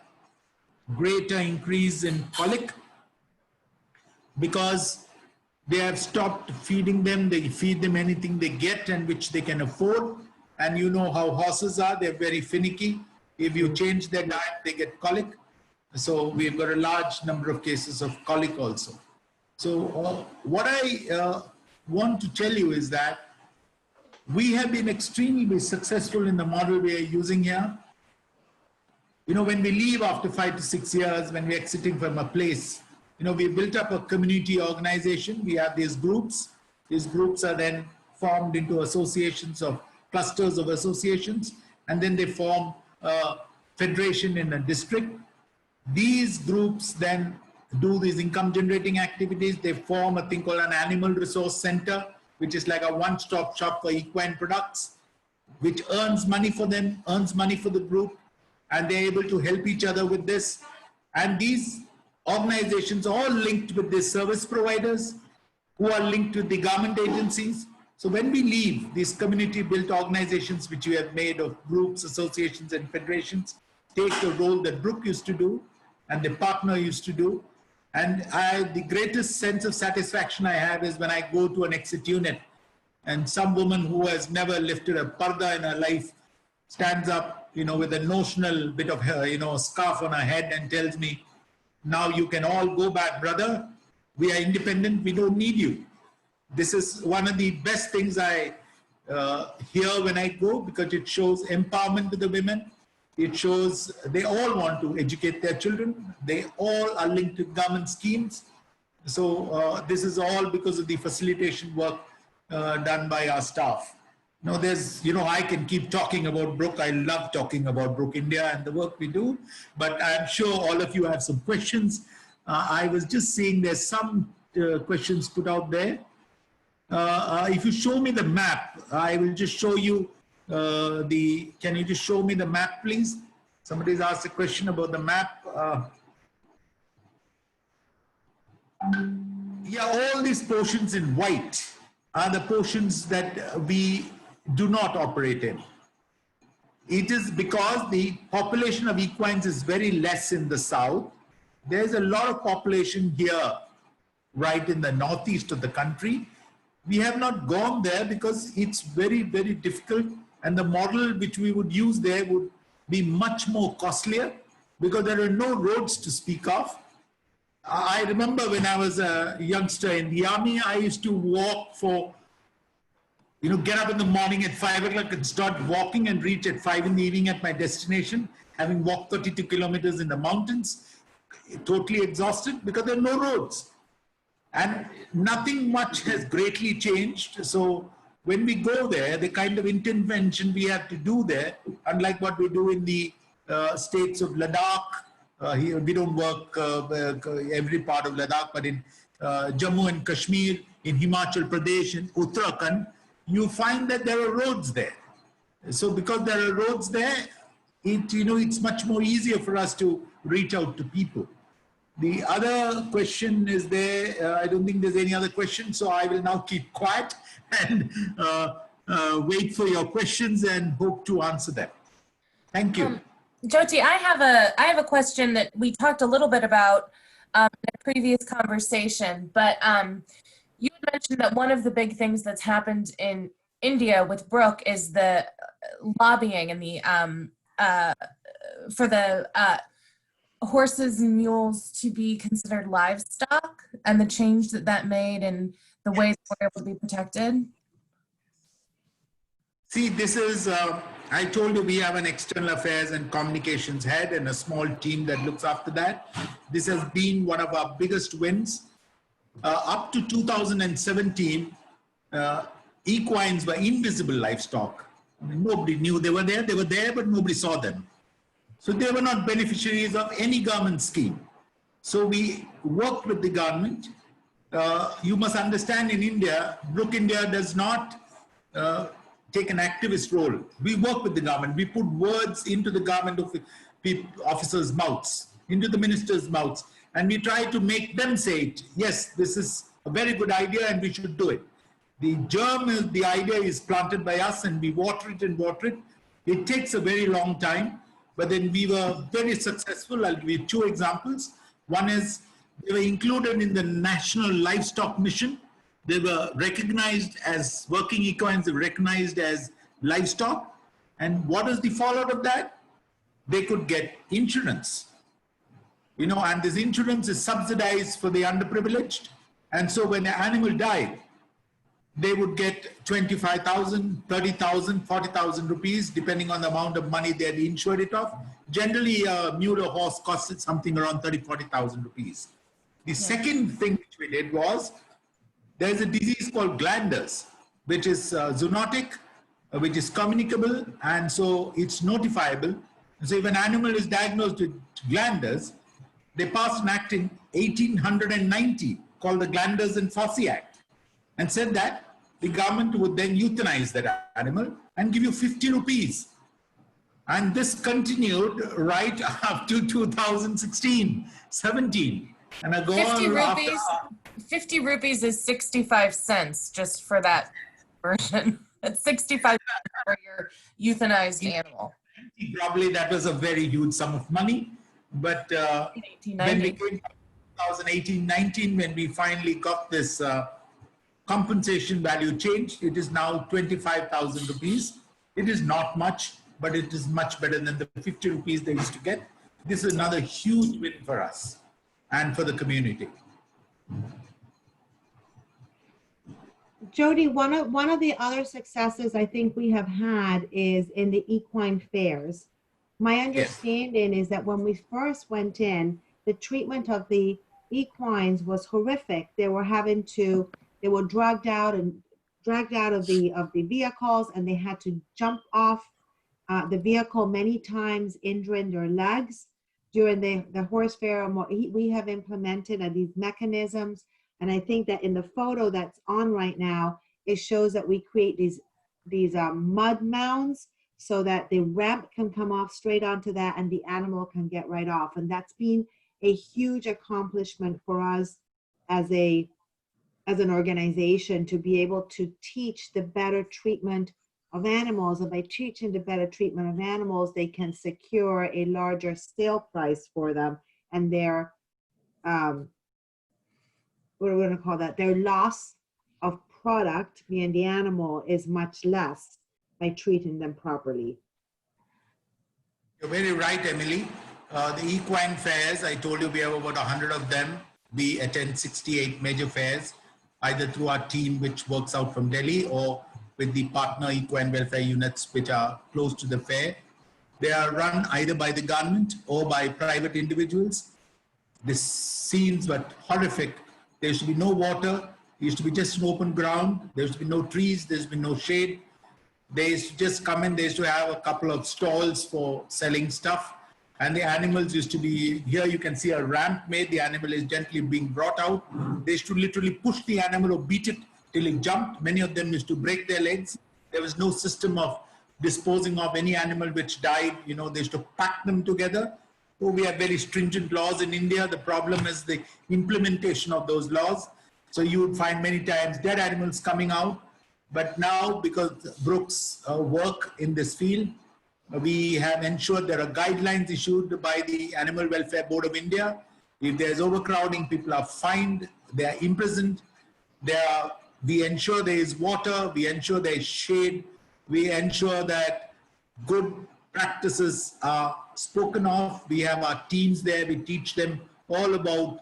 greater increase in colic because they have stopped feeding them. They feed them anything they get and which they can afford. And you know how horses are, they're very finicky. If you change their diet, they get colic. So we've got a large number of cases of colic also. So what I want to tell you is that we have been extremely successful in the model we are using here. When we leave after 5 to 6 years, when we're exiting from a place, we built up a community organization. We have these groups. These groups are then formed into associations of clusters of associations, and then they form a federation in a district. These groups then do these income generating activities. They form a thing called an animal resource center, which is like a one-stop shop for equine products, which earns money for them, earns money for the group, and they're able to help each other with this. And these organizations are all linked with the service providers who are linked with the government agencies. So when we leave these community-built organizations, which we have made of groups, associations, and federations, take the role that Brooke used to do and the partner used to do. And the greatest sense of satisfaction I have is when I go to an exit unit and some woman who has never lifted a parda in her life stands up, with a notional bit of hair, scarf on her head and tells me, now you can all go back, brother. We are independent. We don't need you. This is one of the best things I hear when I go, because it shows empowerment to the women. It shows they all want to educate their children. They all are linked to government schemes. So this is all because of the facilitation work done by our staff. I can keep talking about Brooke. I love talking about Brooke India and the work we do, but I'm sure all of you have some questions. I was just seeing there's some questions put out there. If you show me the map, I will just show you can you just show me the map, please? Somebody's asked a question about the map. Yeah, all these portions in white are the portions that we do not operate in. It is because the population of equines is very less in the south. There's a lot of population here, right in the northeast of the country. We have not gone there because it's very, very difficult, and the model which we would use there would be much more costlier because there are no roads to speak of. I remember when I was a youngster in the army, I used to walk for, get up in the morning at 5 o'clock and start walking and reach at 5 in the evening at my destination, having walked 32 kilometers in the mountains, totally exhausted because there are no roads. And nothing much has greatly changed. So when we go there, the kind of intervention we have to do there, unlike what we do in the states of Ladakh, here we don't work every part of Ladakh, but in Jammu and Kashmir, in Himachal Pradesh, in Uttarakhand, you find that there are roads there. So because there are roads there, it's much more easier for us to reach out to people. The other question is there. I don't think there's any other question, so I will now keep quiet and wait for your questions and hope to answer them. Thank you. Jyothi, I have a question that we talked a little bit about in a previous conversation, but you had mentioned that one of the big things that's happened in India with Brooke is the lobbying and the for the horses and mules to be considered livestock, and the change that made and the ways we're able to be protected. See, this is, I told you we have an external affairs and communications head and a small team that looks after that. This has been one of our biggest wins. Up to 2017, equines were invisible livestock. I mean, nobody knew they were there, but nobody saw them. So they were not beneficiaries of any government scheme. So we worked with the government. You must understand, in India, Brooke India does not take an activist role. We work with the government. We put words into the government officers' mouths, into the ministers' mouths, and we try to make them say it. Yes, this is a very good idea and we should do it. The germ, the idea is planted by us and we water it and water it. It takes a very long time, but then we were very successful. I'll give you two examples. One is they were included in the National Livestock Mission. They were recognized as working equines, they were recognized as livestock. And what is the fallout of that? They could get insurance. And this insurance is subsidized for the underprivileged. And so when an animal died, they would get 25,000, 30,000, 40,000 rupees, depending on the amount of money they had insured it of. Generally, a mule or horse costed something around 30,000, 40,000 rupees. The second thing which we did was, there's a disease called glanders, which is zoonotic, which is communicable, and so it's notifiable. So if an animal is diagnosed with glanders, they passed an act in 1890 called the Glanders and Fossey Act, and said that the government would then euthanize that animal and give you 50 rupees. And this continued right up to 2016, 17. And I go 50 on after, rupees, 50 rupees is 65 cents just for that version. It's 65 cents for your euthanized animal. probably that was a very huge sum of money. But when we 1890. came to 2018, 19, when we finally got this compensation value change, it is now 25,000 rupees. It is not much, but it is much better than the 50 rupees they used to get. This is another huge win for us and for the community. Jyoti, one of the other successes I think we have had is in the equine fairs. My understanding is that when we first went in, the treatment of the equines was horrific. They were dragged out of the vehicles, and they had to jump off the vehicle many times, injuring their legs. During the horse fair, we have implemented these mechanisms. And I think that in the photo that's on right now, it shows that we create these mud mounds so that the ramp can come off straight onto that and the animal can get right off. And that's been a huge accomplishment for us as an organization to be able to teach the better treatment of animals. And by teaching the better treatment of animals, they can secure a larger sale price for them, and their what are we going to call that? Their loss of product, being the animal, is much less by treating them properly. You're very right, Emily. The equine fairs, I told you we have about 100 of them. We attend 68 major fairs, either through our team, which works out from Delhi, or with the partner equine welfare units, which are close to the fair. They are run either by the government or by private individuals. The scenes were horrific. There used to be no water. There used to be just an open ground. There used to be no trees. There's been no shade. They used to just come in. They used to have a couple of stalls for selling stuff. And the animals used to be, here you can see a ramp made. The animal is gently being brought out. They used to literally push the animal or beat it till it jumped. Many of them used to break their legs. There was no system of disposing of any animal which died. You know, they used to pack them together. So we have very stringent laws in India. The problem is the implementation of those laws. So you would find many times dead animals coming out. But now, because Brooks work in this field, we have ensured there are guidelines issued by the Animal Welfare Board of India. If there's overcrowding, people are fined, they are imprisoned. We ensure there is water, we ensure there is shade, we ensure that good practices are spoken of. We have our teams there, we teach them all about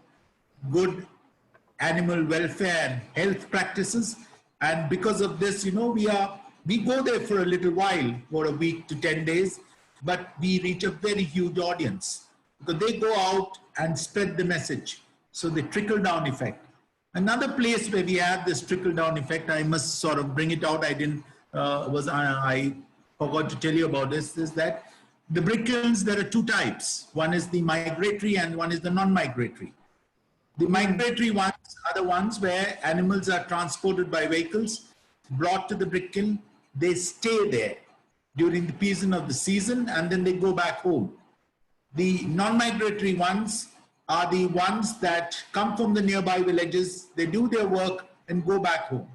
good animal welfare and health practices. And because of this, you know, we go there for a little while, for a week to 10 days, but we reach a very huge audience because they go out and spread the message. So the trickle down effect. Another place where we have this trickle down effect, I must sort of bring it out. I forgot to tell you about this, is that the brick kilns, there are two types. One is the migratory and one is the non-migratory. The migratory ones are the ones where animals are transported by vehicles, brought to the brick kiln. They stay there during the season, and then they go back home. The non-migratory ones are the ones that come from the nearby villages, they do their work and go back home.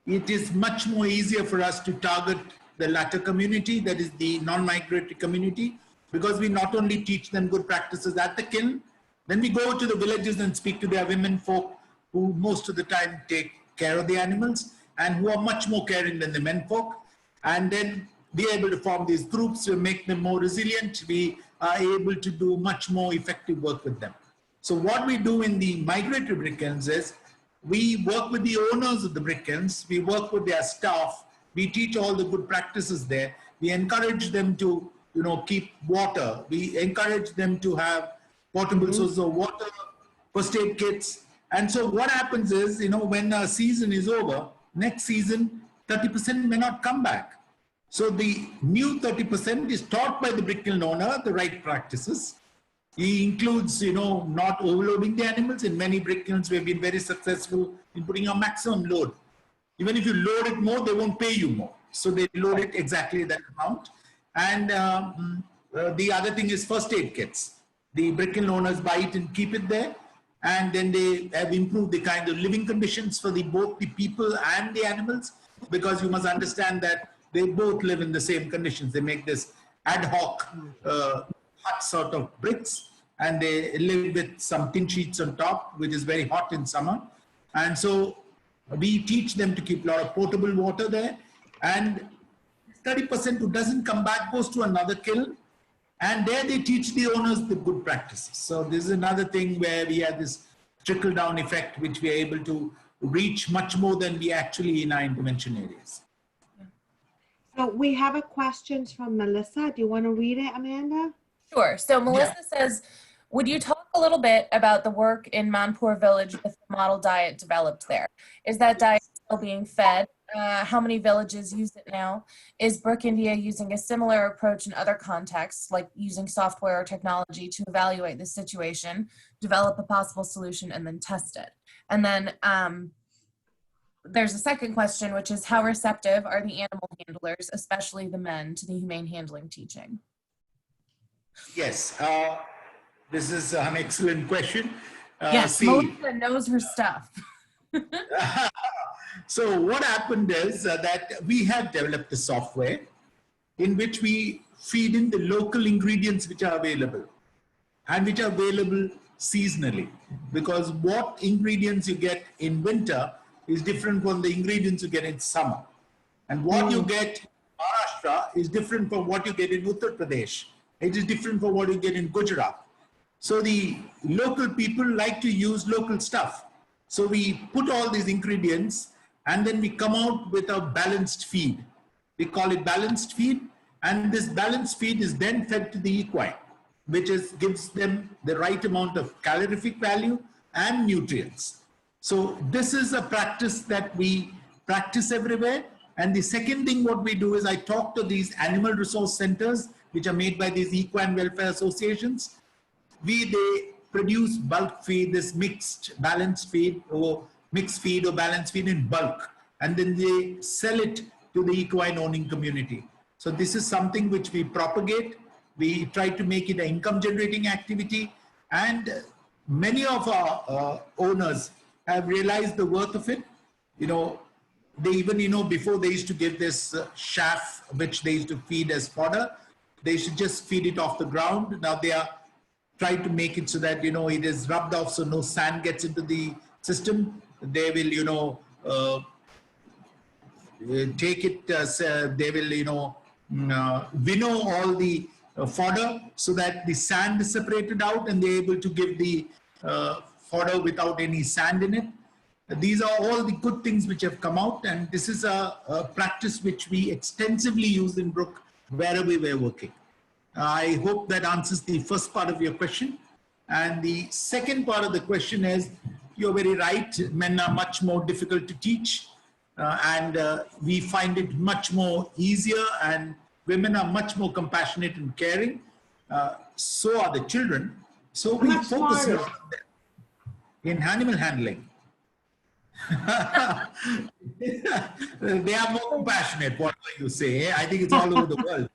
It is much more easier for us to target the latter community, that is the non-migratory community, because we not only teach them good practices at the kiln, then we go to the villages and speak to their women folk who most of the time take care of the animals and who are much more caring than the men folk. And then be able to form these groups to make them more resilient. We are able to do much more effective work with them. So what we do in the migratory brick kilns is we work with the owners of the brick kilns, we work with their staff, we teach all the good practices there. We encourage them to, you know, keep water. We encourage them to have portable sources of water, first aid kits. And so what happens is, you know, when a season is over, next season, 30% may not come back. So the new 30% is taught by the brick kiln owner, the right practices. He includes, not overloading the animals. In many brick kilns, we've been very successful in putting a maximum load. Even if you load it more, they won't pay you more. So they load it exactly that amount. And the other thing is first aid kits. The brick kiln owners buy it and keep it there. And then they have improved the kind of living conditions for both the people and the animals, because you must understand that they both live in the same conditions. They make this ad hoc hut sort of bricks, and they live with some tin sheets on top, which is very hot in summer. And so we teach them to keep a lot of potable water there, and 30% who doesn't come back goes to another kiln, and there they teach the owners the good practices. So this is another thing where we have this trickle down effect, which we are able to reach much more than we actually in our intervention areas. So we have a question from Melissa. Do you want to read it, Amanda? Sure. So Melissa says, would you talk a little bit about the work in Manpur village with the model diet developed there? Is that diet still being fed? How many villages use it now? Is Brook India using a similar approach in other contexts, like using software or technology to evaluate the situation, develop a possible solution, and then test it? And then there's a second question, which is how receptive are the animal handlers, especially the men, to the humane handling teaching? Yes, this is an excellent question. Yes, Melissa knows her stuff. So what happened is that we have developed a software in which we feed in the local ingredients which are available and which are available seasonally, because what ingredients you get in winter is different from the ingredients you get in summer. And what you get in Maharashtra is different from what you get in Uttar Pradesh. It is different from what you get in Gujarat. So the local people like to use local stuff. So we put all these ingredients and then we come out with a balanced feed. We call it balanced feed. And this balanced feed is then fed to the equine, which gives them the right amount of calorific value and nutrients. So this is a practice that we practice everywhere. And the second thing what we do is I talk to these animal resource centers, which are made by these equine welfare associations. They produce bulk feed, this mixed balanced feed or mixed feed or balanced feed in bulk, and then they sell it to the equine owning community. So this is something which we propagate. We try to make it an income generating activity, and many of our owners have realized the worth of it. They even, before they used to give this chaff, which they used to feed as fodder, they should just feed it off the ground. Now they are trying to make it so that, it is rubbed off so no sand gets into the system. They will, take it, they will, winnow all the fodder so that the sand is separated out and they're able to give the fodder without any sand in it. These are all the good things which have come out, and this is a practice which we extensively use in Brook wherever we're working. I hope that answers the first part of your question. And the second part of the question is, you're very right, men are much more difficult to teach, and we find it much more easier, and women are much more compassionate and caring. So are the children. So we focus on them in animal handling. They are more compassionate, whatever you say. I think it's all over the world.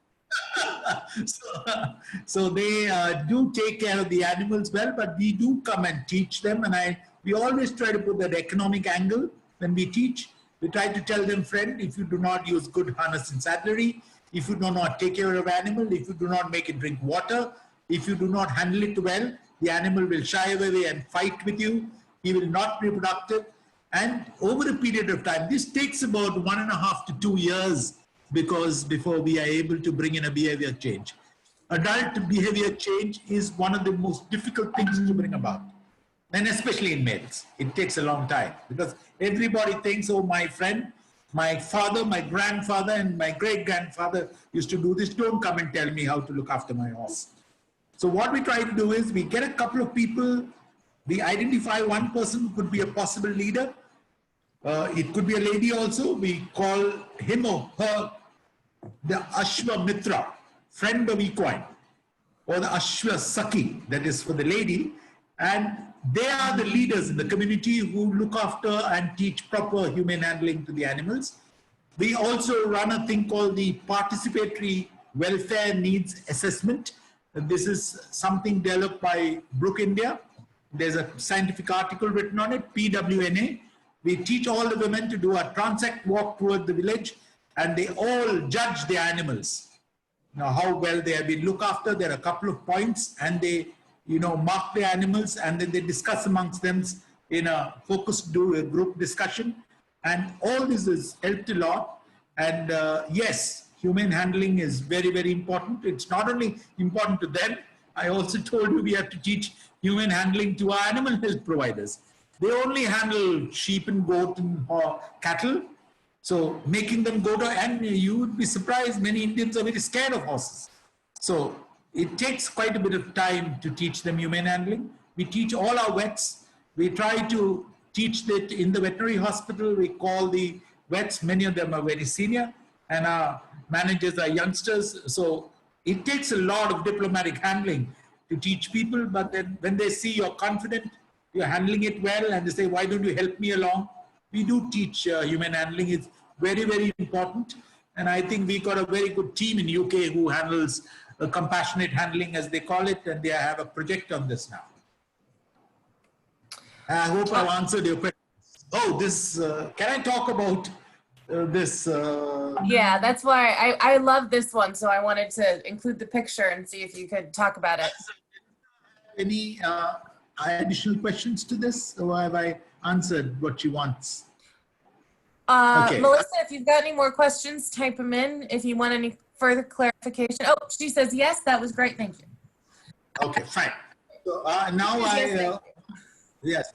So they do take care of the animals well, but we do come and teach them. And we always try to put that economic angle when we teach. We try to tell them, friend, if you do not use good harness and saddlery, if you do not take care of animal, if you do not make it drink water, if you do not handle it well, the animal will shy away and fight with you. He will not be productive. And over a period of time, this takes about 1.5 to 2 years before we are able to bring in a behavior change. Adult behavior change is one of the most difficult things to bring about. And especially in males, it takes a long time because everybody thinks, oh, my friend, my father, my grandfather, and my great-grandfather used to do this. Don't come and tell me how to look after my horse. So what we try to do is we get a couple of people, we identify one person who could be a possible leader. It could be a lady also. We call him or her the Ashwa Mitra, friend of equine. or the Ashwa Saki, that is for the lady. And they are the leaders in the community who look after and teach proper humane handling to the animals. We also run a thing called the Participatory Welfare Needs Assessment. This is something developed by Brook India. There's a scientific article written on it, PWNA. We teach all the women to do a transect walk toward the village, and they all judge the animals. Now, how well they have been looked after. There are a couple of points, and they, mark the animals, and then they discuss amongst them in a focused group discussion. And all this has helped a lot. And yes, humane handling is very, very important. It's not only important to them. I also told you we have to teach humane handling to our animal health providers. They only handle sheep and goat and cattle. So making them go to, and you would be surprised, many Indians are very scared of horses. So it takes quite a bit of time to teach them humane handling. We teach all our vets. We try to teach that in the veterinary hospital. We call the vets, many of them are very senior, and our managers are youngsters. So it takes a lot of diplomatic handling to teach people, but then when they see you're confident, you're handling it well, and they say, why don't you help me along? We do teach human handling. It's very, very important. And I think we got a very good team in UK who handles compassionate handling, as they call it, and they have a project on this now. I hope I've answered your question. Oh, this, can I talk about this? Yeah, that's why I love this one. So I wanted to include the picture and see if you could talk about it. Any additional questions to this, or have I answered what she wants? Okay. Melissa, if you've got any more questions, type them in. If you want any further clarification. Oh, she says, yes, that was great. Thank you. Okay, fine. So now yes.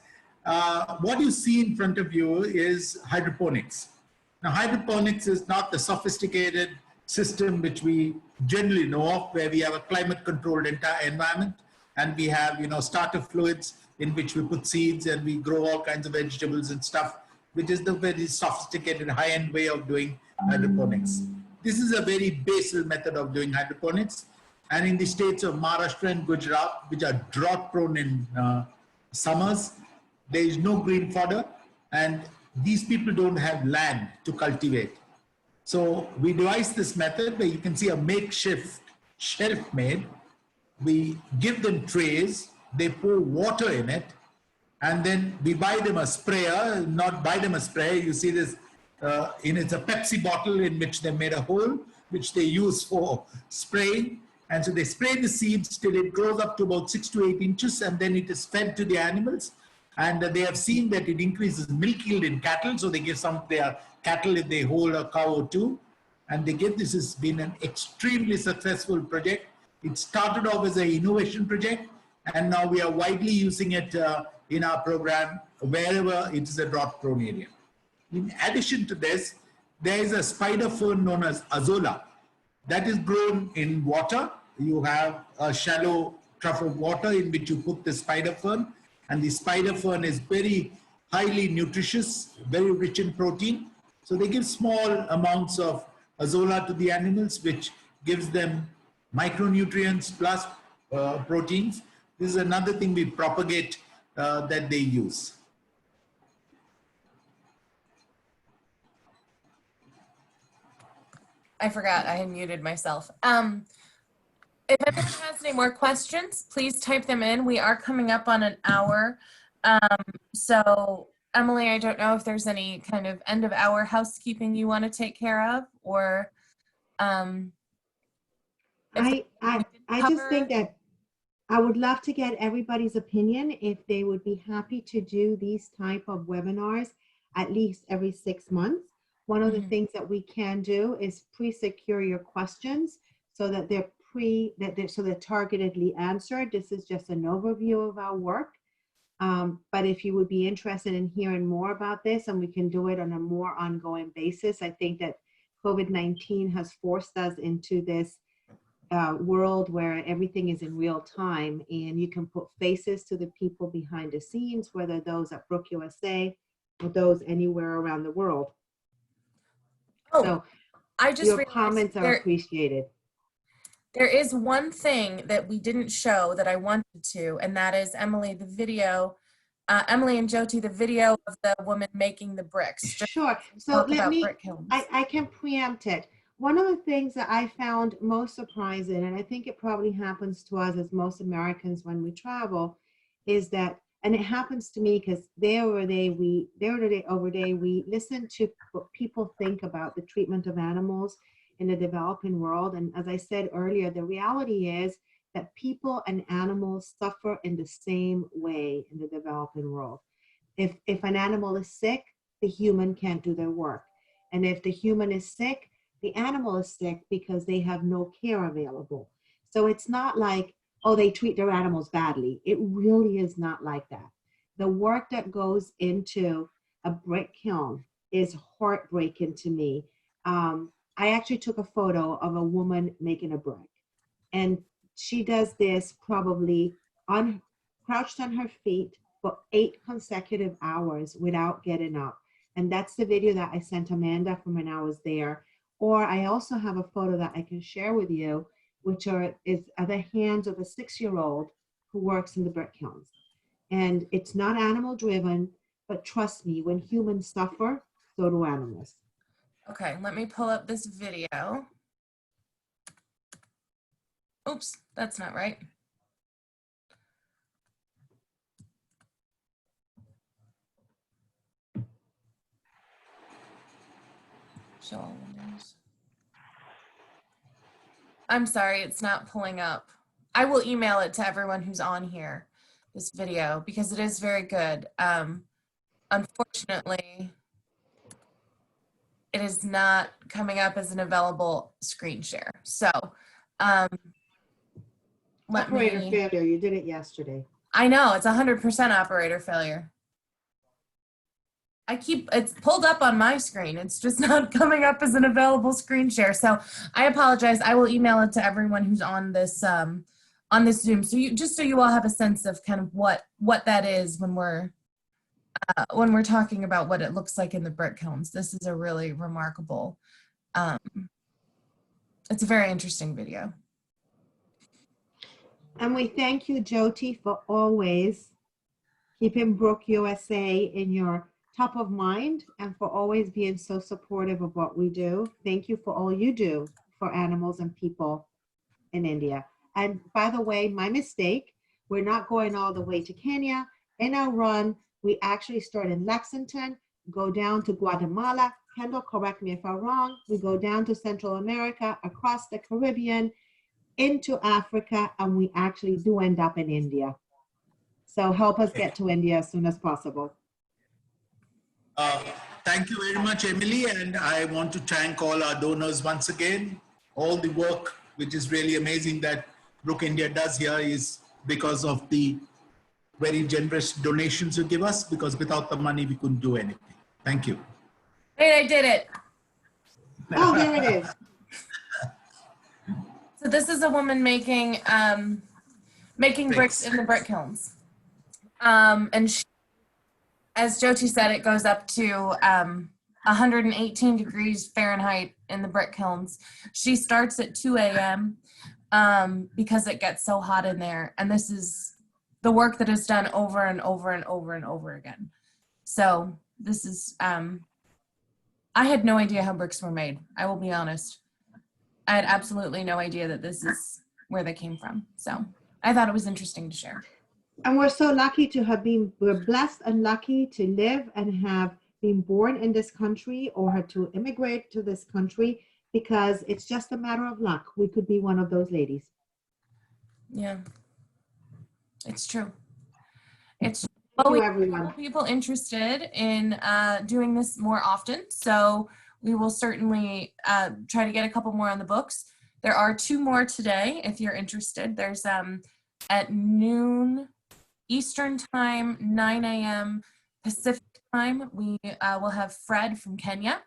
What you see in front of you is hydroponics. Now, hydroponics is not the sophisticated system which we generally know of, where we have a climate-controlled entire environment, and we have, starter fluids in which we put seeds and we grow all kinds of vegetables and stuff, which is the very sophisticated high-end way of doing hydroponics. This is a very basal method of doing hydroponics. And in the states of Maharashtra and Gujarat, which are drought-prone in summers, there is no green fodder, and these people don't have land to cultivate. So we devised this method where you can see a makeshift shelf made. We give them trays, they pour water in it, and then we buy them a sprayer, not buy them a sprayer. You see this, it's a Pepsi bottle in which they made a hole, which they use for spraying. And so they spray the seeds till it grows up to about 6 to 8 inches, and then it is fed to the animals. And they have seen that it increases milk yield in cattle. So they give some of their cattle if they hold a cow or two. And they get, this has been an extremely successful project. It started off as an innovation project, and now we are widely using it in our program wherever it is a drought-prone area. In addition to this, there is a spider fern known as azolla that is grown in water. You have a shallow trough of water in which you put the spider fern, and the spider fern is very highly nutritious, very rich in protein. So they give small amounts of azolla to the animals, which gives them micronutrients plus proteins. This is another thing we propagate that they use. I forgot I had muted myself. If anyone has any more questions, please type them in. We are coming up on an hour. So Emily, I don't know if there's any kind of end of hour housekeeping you want to take care of, or I just think that I would love to get everybody's opinion if they would be happy to do these type of webinars at least every 6 months. One of the things that we can do is pre-secure your questions so that they're targetedly answered. This is just an overview of our work. But if you would be interested in hearing more about this, and we can do it on a more ongoing basis, I think that COVID-19 has forced us into this world where everything is in real time, and you can put faces to the people behind the scenes, whether those at Brook USA or those anywhere around the world. Oh, so I just your realized comments are appreciated. There is one thing that we didn't show that I wanted to, and that is Emily, the video, Emily and Jyothi, the video of the woman making the bricks. Just Sure. So talk let about me, brick kilns. I can preempt it. One of the things that I found most surprising, and I think it probably happens to us as most Americans when we travel, is that, and it happens to me because day over day, we listen to what people think about the treatment of animals in the developing world. And as I said earlier, the reality is that people and animals suffer in the same way in the developing world. If an animal is sick, the human can't do their work. And if the human is sick, the animal is sick because they have no care available. So it's not like, oh, they treat their animals badly. It really is not like that. The work that goes into a brick kiln is heartbreaking to me. I actually took a photo of a woman making a brick, and she does this probably crouched on her feet for 8 consecutive hours without getting up. And that's the video that I sent Amanda from when I was there. Or I also have a photo that I can share with you, which are the hands of a 6-year-old who works in the brick kilns. And it's not animal driven, but trust me, when humans suffer, so do animals. Okay, let me pull up this video. Oops, that's not right. Show all windows. I'm sorry, it's not pulling up. I will email it to everyone who's on here, this video, because it is very good. Unfortunately, it is not coming up as an available screen share. So Operator failure, you did it yesterday. I know, it's 100% operator failure. It's pulled up on my screen. It's just not coming up as an available screen share. So I apologize. I will email it to everyone who's on this Zoom. So you all have a sense of kind of what that is when we're talking about what it looks like in the brick kilns. This is a really remarkable, it's a very interesting video. And we thank you, Jyothi, for always keeping Brook USA in your top of mind and for always being so supportive of what we do. Thank you for all you do for animals and people in India. And by the way, my mistake, we're not going all the way to Kenya. In our run, we actually start in Lexington, go down to Guatemala. Kendall, correct me if I'm wrong. We go down to Central America, across the Caribbean, into Africa, and we actually do end up in India. So help us get to India as soon as possible. Thank you very much, Emily, and I want to thank all our donors once again. All the work, which is really amazing that Brook India does here, is because of the very generous donations you give us, because without the money, we couldn't do anything. Thank you. Hey, I did it. Oh, there it is. So this is a woman making bricks in the brick kilns. And she, as Jyothi said, it goes up to 118 degrees Fahrenheit in the brick kilns. She starts at 2 a.m. Because it gets so hot in there. And this is the work that is done over and over and over and over again. So this is, I had no idea how bricks were made. I will be honest. I had absolutely no idea that this is where they came from. So I thought it was interesting to share. And we're so lucky to have been, we're blessed and lucky to live and have been born in this country or to immigrate to this country, because it's just a matter of luck. We could be one of those ladies. Yeah, it's true. It's Thank you, everyone. People interested in doing this more often. So we will certainly try to get a couple more on the books. There are 2 more today if you're interested. There's at noon Eastern time, 9 a.m. Pacific time, we will have Fred from Kenya.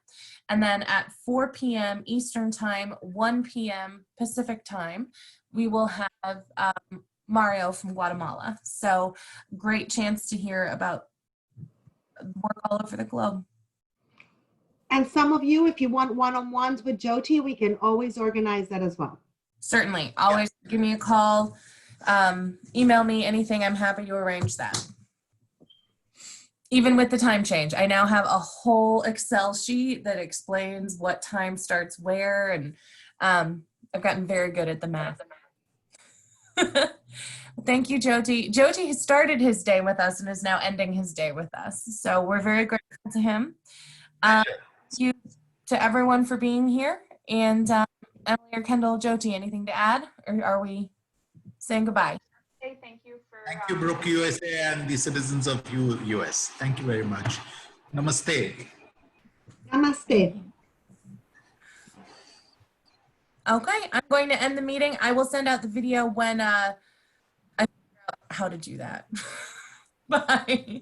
And then at 4 p.m. Eastern time, 1 p.m. Pacific time, we will have Mario from Guatemala. So great chance to hear about work all over the globe. And some of you, if you want one-on-ones with Jyothi, we can always organize that as well. Certainly. Always give me a call, email me, anything. I'm happy to arrange that. Even with the time change, I now have a whole Excel sheet that explains what time starts where, and I've gotten very good at the math. Thank you, Jyothi. Jyothi has started his day with us and is now ending his day with us. So we're very grateful to him. Thank you to everyone for being here. And Emily or Kendall, Jyothi, anything to add? Or are we saying goodbye? Hey, thank you for. Thank you, Brook USA and the citizens of US. Thank you very much. Namaste. Namaste. Okay, I'm going to end the meeting. I will send out the video when I figure out how to do that. Bye.